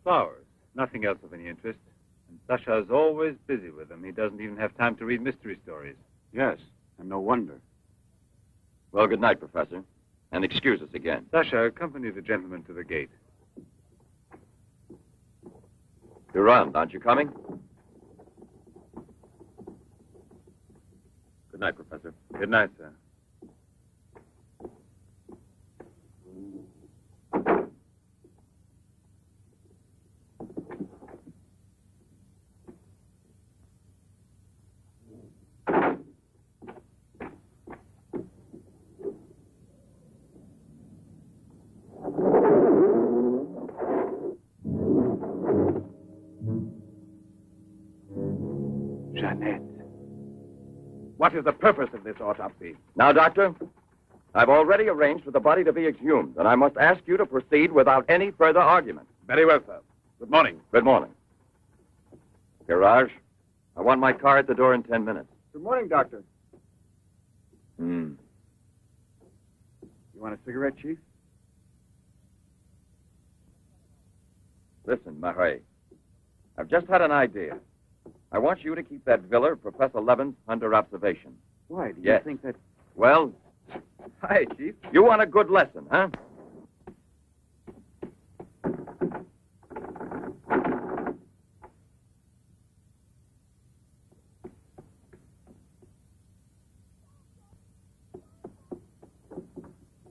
Flowers, nothing else of any interest. And Sasha's always busy with them. He doesn't even have time to read mystery stories. Yes, and no wonder. Well, good night, Professor. And excuse us again. Sasha, accompany the gentleman to the gate. Duran, aren't you coming? Good night, Professor. Good night, sir. What is the purpose of this autopsy? Now, Doctor, I've already arranged for the body to be exhumed, and I must ask you to proceed without any further argument. Very well, sir. Good morning. Good morning. Garage, I want my car at the door in 10 minutes. Good morning, Doctor. Hmm. You want a cigarette, Chief? Listen, Marais, I've just had an idea. I want you to keep that villa of Professor Levin's under observation. Why? Do you Yes. think that... Well, Hi, Chief. you want a good lesson, huh?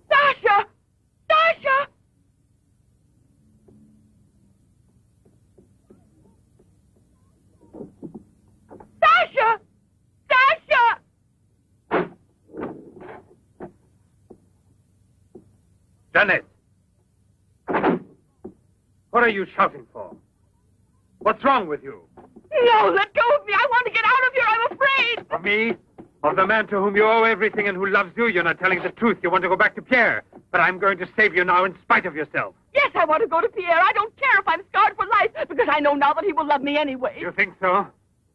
Sasha! Sasha! Sasha! Sasha! Janet! What are you shouting for? What's wrong with you? No, let go of me. I want to get out of here. I'm afraid. Of me? Of the man to whom you owe everything and who loves you? You're not telling the truth. You want to go back to Pierre. But I'm going to save you now in spite of yourself. Yes, I want to go to Pierre. I don't care if I'm scarred for life, because I know now that he will love me anyway. You think so?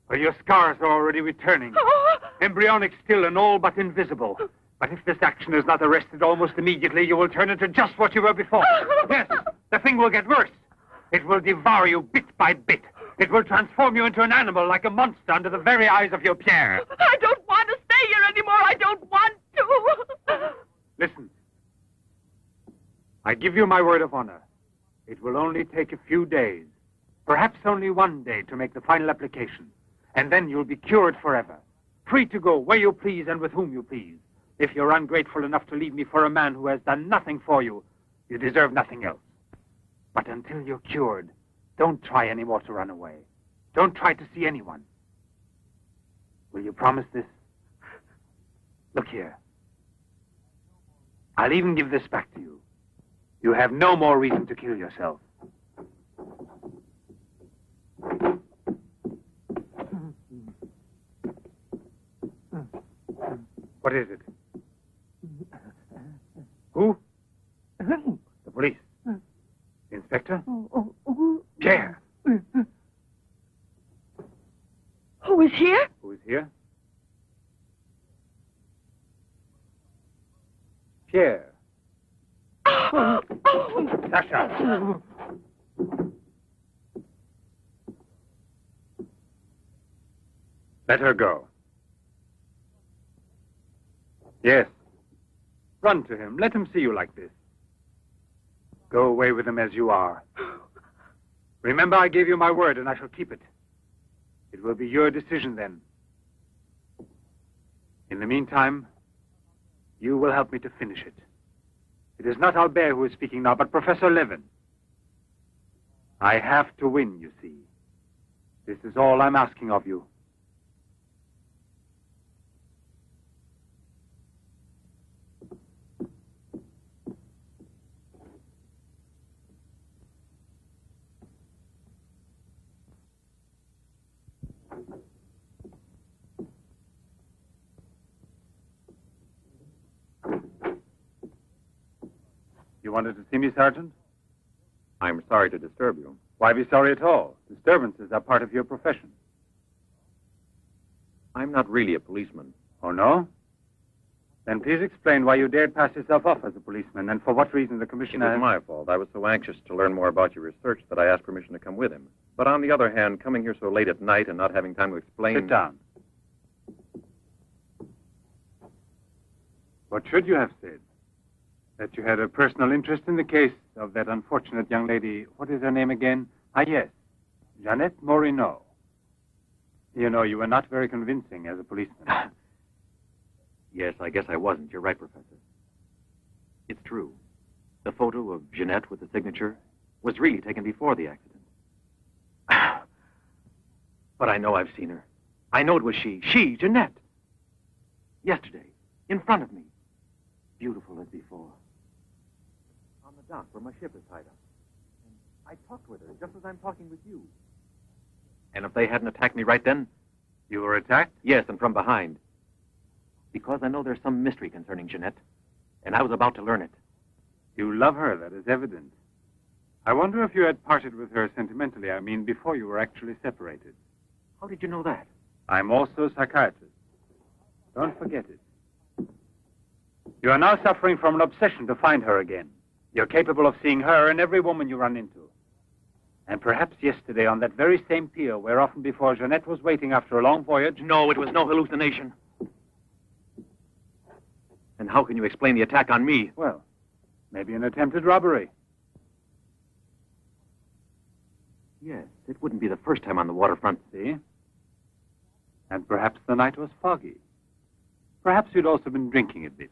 Well, your scars are already returning. Embryonic still and all but invisible. But if this action is not arrested almost immediately, you will turn into just what you were before. Yes, the thing will get worse. It will devour you bit by bit. It will transform you into an animal, like a monster, under the very eyes of your Pierre. I don't want to stay here anymore. I don't want to. Listen. I give you my word of honor. It will only take a few days, perhaps only one day, to make the final application. And then you'll be cured forever, free to go where you please and with whom you please. If you're ungrateful enough to leave me for a man who has done nothing for you, you deserve nothing else. But until you're cured, don't try any more to run away. Don't try to see anyone. Will you promise this? Look here. I'll even give this back to you. You have no more reason to kill yourself. What is it? Who? The police. The inspector? Pierre. Who is here? Who is here? Pierre. Sasha. Let her go. Yes. Run to him. Let him see you like this. Go away with him as you are. Remember, I gave you my word, and I shall keep it. It will be your decision then. In the meantime, you will help me to finish it. It is not Albert who is speaking now, but Professor Levin. I have to win, you see. This is all I'm asking of you. You wanted to see me, Sergeant? I'm sorry to disturb you. Why be sorry at all? Disturbances are part of your profession. I'm not really a policeman. Oh, no? Then please explain why you dared pass yourself off as a policeman, and for what reason the It commissioner... was my fault. I was so anxious to learn more about your research that I asked permission to come with him. But on the other hand, coming here so late at night and not having time to explain... Sit down. What should you have said? That you had a personal interest in the case of that unfortunate young lady. What is her name again? Ah, yes. Jeanette Moreau. You know, you were not very convincing as a policeman. Yes, I guess I wasn't. You're right, Professor. It's true. The photo of Jeanette with the signature was really taken before the accident. But I know I've seen her. I know it was she. She, Jeanette. Yesterday, in front of me. Beautiful as before. On the dock where my ship is tied up. And I talked with her just as I'm talking with you. And if they hadn't attacked me right then... You were attacked? Yes, and from behind. Because I know there's some mystery concerning Jeanette, and I was about to learn it. You love her, that is evident. I wonder if you had parted with her sentimentally, I mean, before you were actually separated. How did you know that? I'm also a psychiatrist. Don't forget it. You are now suffering from an obsession to find her again. You're capable of seeing her and every woman you run into. And perhaps yesterday on that very same pier where often before Jeanette was waiting after a long voyage... No, it was no hallucination. And how can you explain the attack on me? Well, maybe an attempted robbery. Yes, it wouldn't be the first time on the waterfront. See? And perhaps the night was foggy. Perhaps you'd also been drinking a bit.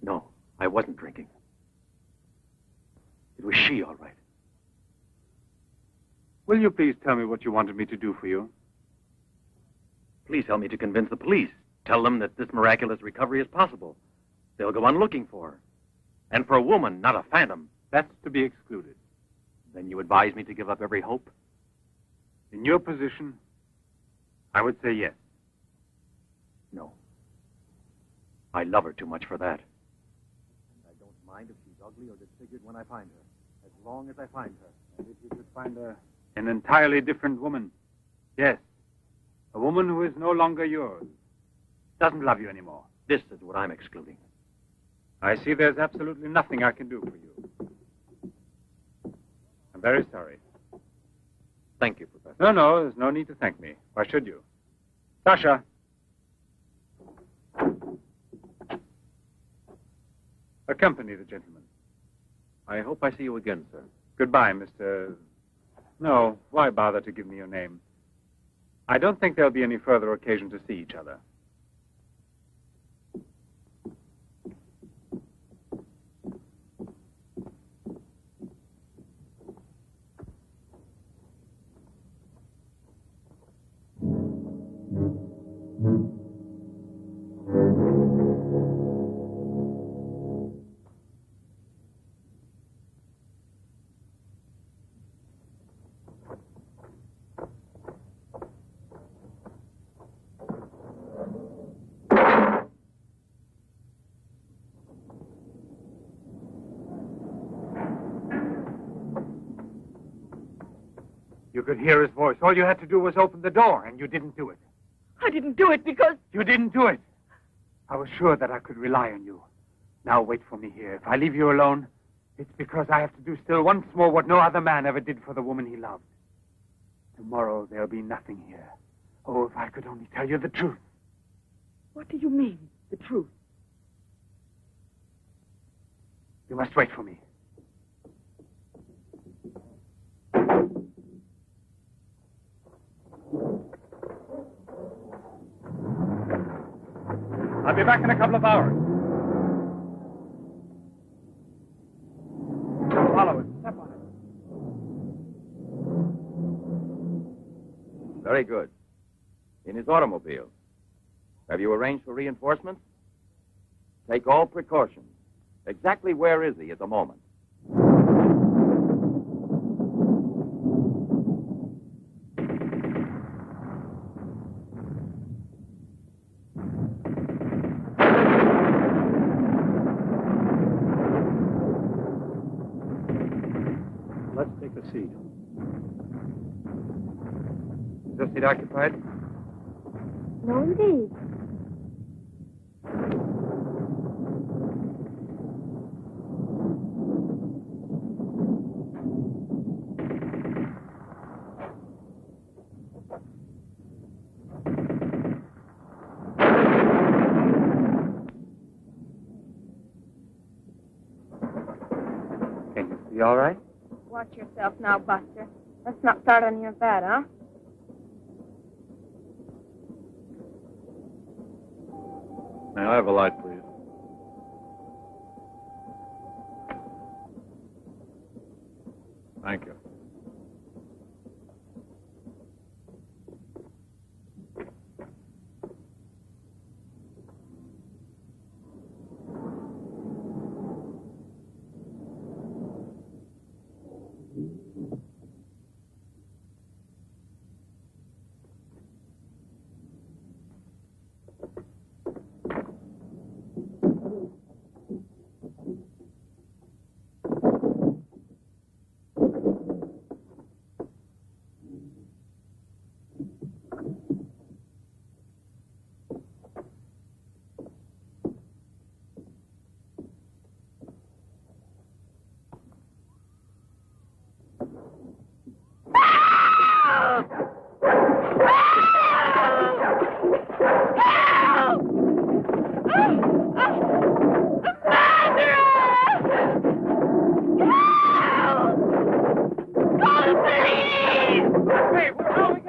No, I wasn't drinking. It was she, all right. Will you please tell me what you wanted me to do for you? Please help me to convince the police. Tell them that this miraculous recovery is possible. They'll go on looking for her. And for a woman, not a phantom. That's to be excluded. Then you advise me to give up every hope? In your position, I would say yes. No. I love her too much for that. And I don't mind if she's ugly or disfigured when I find her, as long as I find her. And if you could find an entirely different woman, yes. A woman who is no longer yours. Doesn't love you anymore. This is what I'm excluding. I see there's absolutely nothing I can do for you. I'm very sorry. Thank you, Professor. No, there's no need to thank me. Why should you? Sasha. Accompany the gentleman. I hope I see you again, sir. Goodbye, Mr... No, why bother to give me your name? I don't think there'll be any further occasion to see each other. You could hear his voice. All you had to do was open the door, and you didn't do it. I didn't do it because... You didn't do it. I was sure that I could rely on you. Now wait for me here. If I leave you alone, it's because I have to do still once more what no other man ever did for the woman he loved. Tomorrow there'll be nothing here. Oh, if I could only tell you the truth. What do you mean, the truth? You must wait for me. I'll be back in a couple of hours. Follow it. Step on it. Very good. In his automobile. Have you arranged for reinforcements? Take all precautions. Exactly where is he at the moment? Let's take a seat. Is this seat occupied? No, indeed. Can you see all right? Watch yourself now, Buster. Let's not start on your bed, huh? May I have a light, please? Thank you. Hey, where are we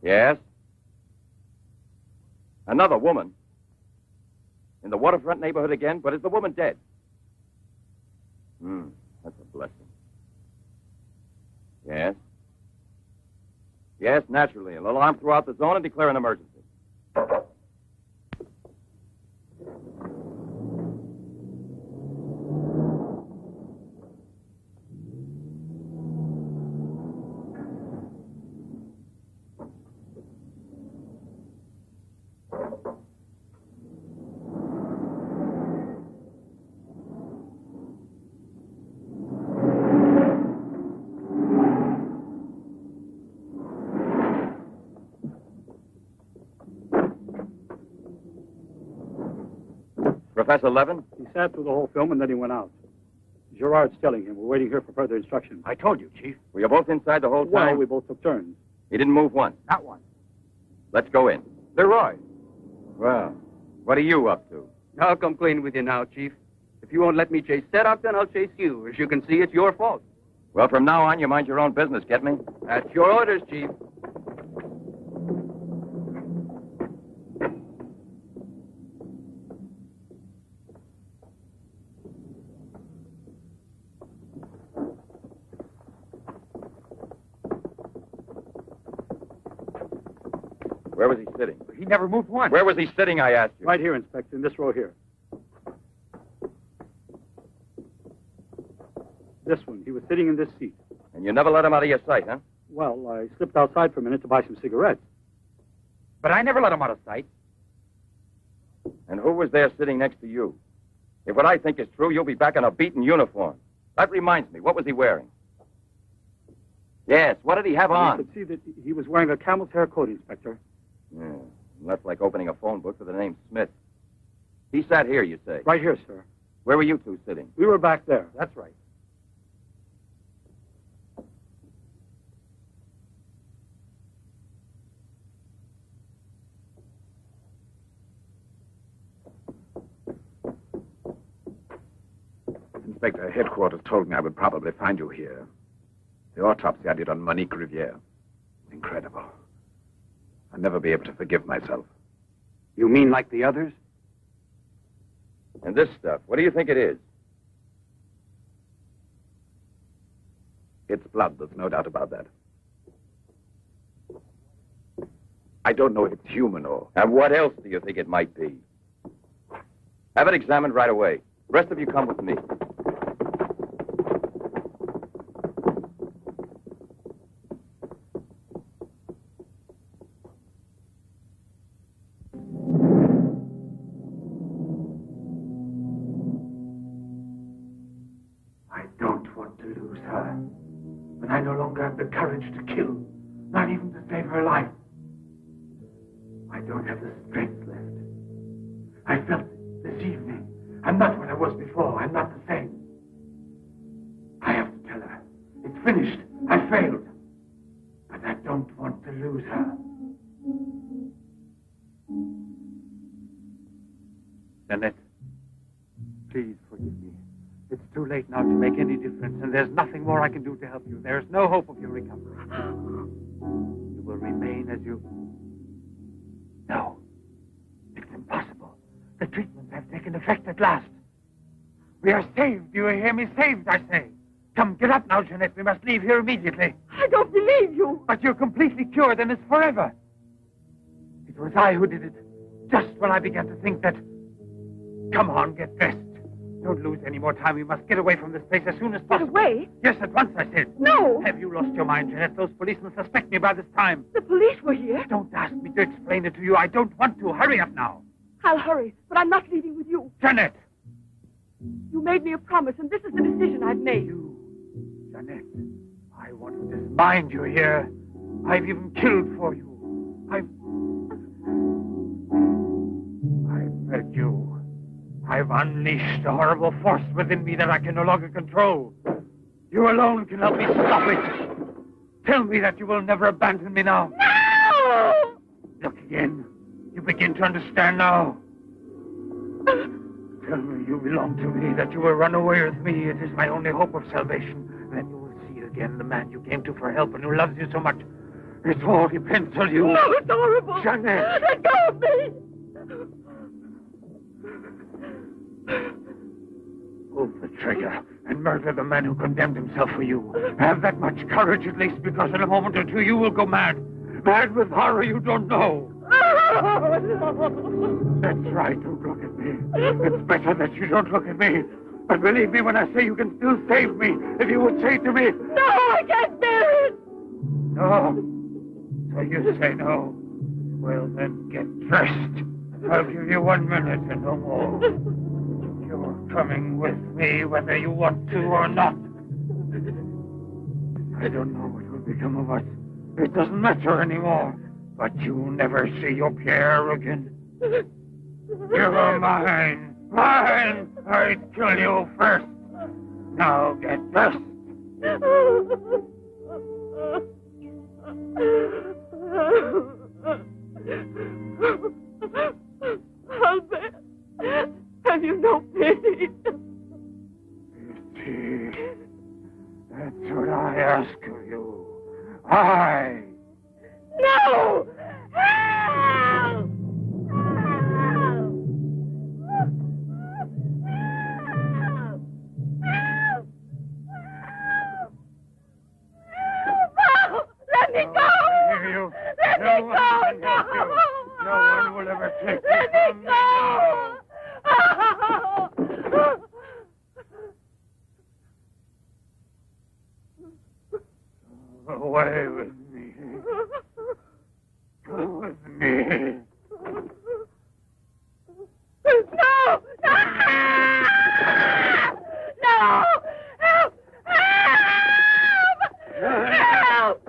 Yes? Another woman? In the waterfront neighborhood again? But is the woman dead? That's a blessing. Yes? Yes, naturally. An alarm throughout the zone and declare an emergency. Professor Levin? He sat through the whole film and then he went out. Gerard's telling him. We're waiting here for further instructions. I told you, Chief. Were you both inside the whole time? Well, we both took turns. He didn't move once. Not one. Let's go in. Leroy. Well, what are you up to? I'll come clean with you now, Chief. If you won't let me chase Seddok, then I'll chase you. As you can see, it's your fault. Well, from now on, you mind your own business, get me? That's your orders, Chief. Where was he sitting? He never moved once. Where was he sitting, I asked you? Right here, Inspector, in this row here. This one. He was sitting in this seat. And you never let him out of your sight, huh? Well, I slipped outside for a minute to buy some cigarettes. But I never let him out of sight. And who was there sitting next to you? If what I think is true, you'll be back in a beaten uniform. That reminds me, what was he wearing? Yes, what did he have on? You could see that he was wearing a camel's hair coat, Inspector. Yeah, that's like opening a phone book with the name Smith. He sat here, you say? Right here, sir. Where were you two sitting? We were back there. That's right. Inspector, headquarters told me I would probably find you here. The autopsy I did on Monique Riviere. Incredible. I'll never be able to forgive myself. You mean like the others? And this stuff, what do you think it is? It's blood, there's no doubt about that. I don't know if it's human or... And what else do you think it might be? Have it examined right away. The rest of you come with me. But I no longer have the courage to kill, not even to save her life. I don't have the strength left. I felt it this evening. I'm not what I was before. I'm not the same. I have to tell her. It's finished. I failed. But I don't want to lose her. Jeanette, please forgive me. It's too late now to make any difference, and there's nothing more I can do to help you. There's no hope of your recovery. You will remain as you... No. It's impossible. The treatments have taken effect at last. We are saved. Do you hear me? Saved, I say. Come, get up now, Jeanette. We must leave here immediately. I don't believe you. But you're completely cured, and it's forever. It was I who did it, just when I began to think that... Come on, get dressed. Don't lose any more time. We must get away from this place as soon as possible. Get away? Yes, at once, I said. No. Have you lost your mind, Jeanette? Those policemen suspect me by this time. The police were here. Don't ask me to explain it to you. I don't want to. Hurry up now. I'll hurry, but I'm not leaving with you. Jeanette! You made me a promise, and this is the decision I've made. You, Jeanette, I want to dismind you here. I've even killed for you. I've unleashed a horrible force within me that I can no longer control. You alone can help me stop it. Tell me that you will never abandon me now. No! Look again. You begin to understand now. Tell me you belong to me, that you will run away with me. It is my only hope of salvation. Then you will see again the man you came to for help and who loves you so much. It all depends on you. No, it's horrible. Jeanette. Let go of me. Pull the trigger and murder the man who condemned himself for you. Have that much courage at least, because in a moment or two you will go mad. Mad with horror you don't know. Oh, no. That's right, don't look at me. It's better that you don't look at me. But believe me when I say you can still save me, if you would say to me... No, I can't bear it. No. So you say no. Well, then get dressed. I'll give you 1 minute and no more. You're coming with me whether you want to or not. I don't know what will become of us. It doesn't matter anymore. But you'll never see your Pierre again. You're mine. Mine! I'd kill you first. Now get dressed. Albert, have you no pity? Pity? That's what I ask of you. I... No! Help! Let me go! Hear you. Let me No one go! can help you. No one will ever take you Let from me me now. go! Away with me. Go with me. No! No! No! Help! Help! Help!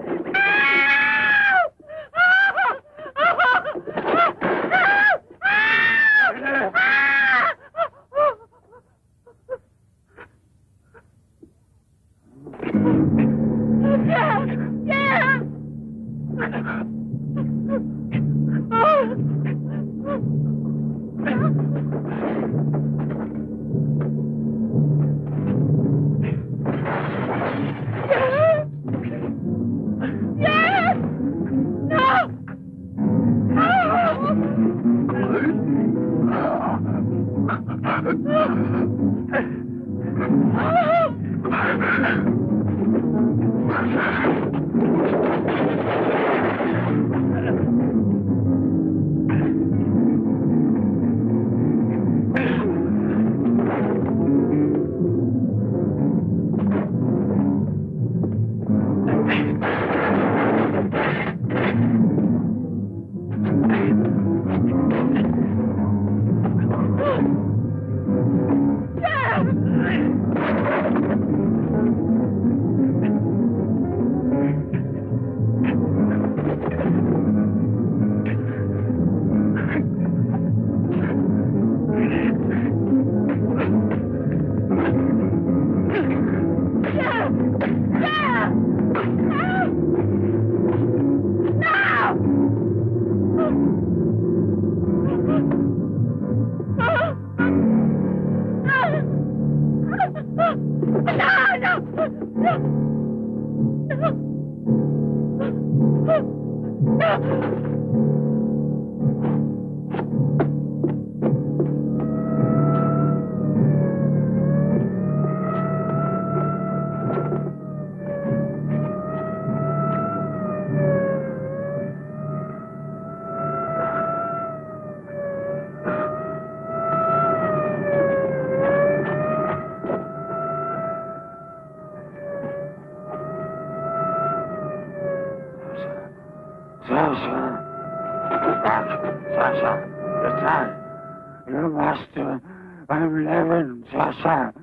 Your master, I'm Levin, Sasha.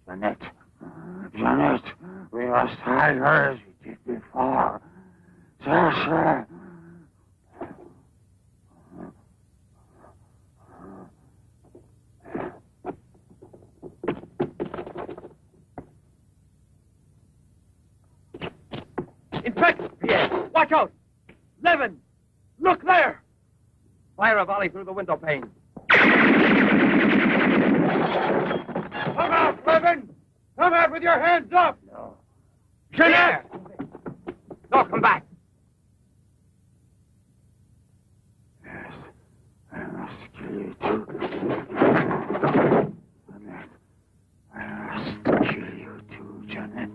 Jeanette, we must hide her as we did before. Sasha. Watch out! Levin! Look there! Fire a volley through the window pane. Come out, Levin! Come out with your hands up! No. Jeanette! No, come back. Yes, I must kill you too. I must kill you too, Jeanette.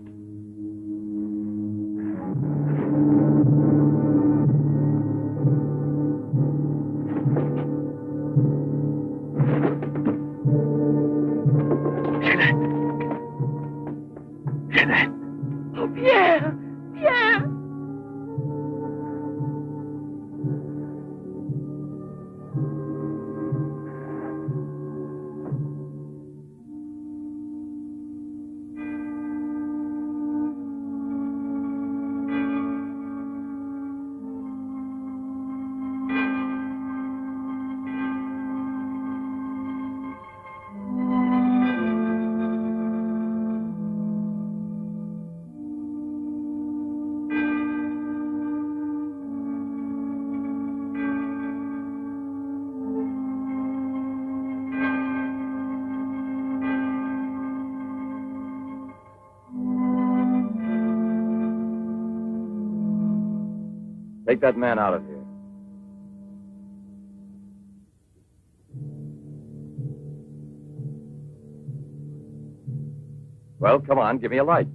Jeanette! Oh, Pierre! Pierre! Take that man out of here. Well, come on, give me a light.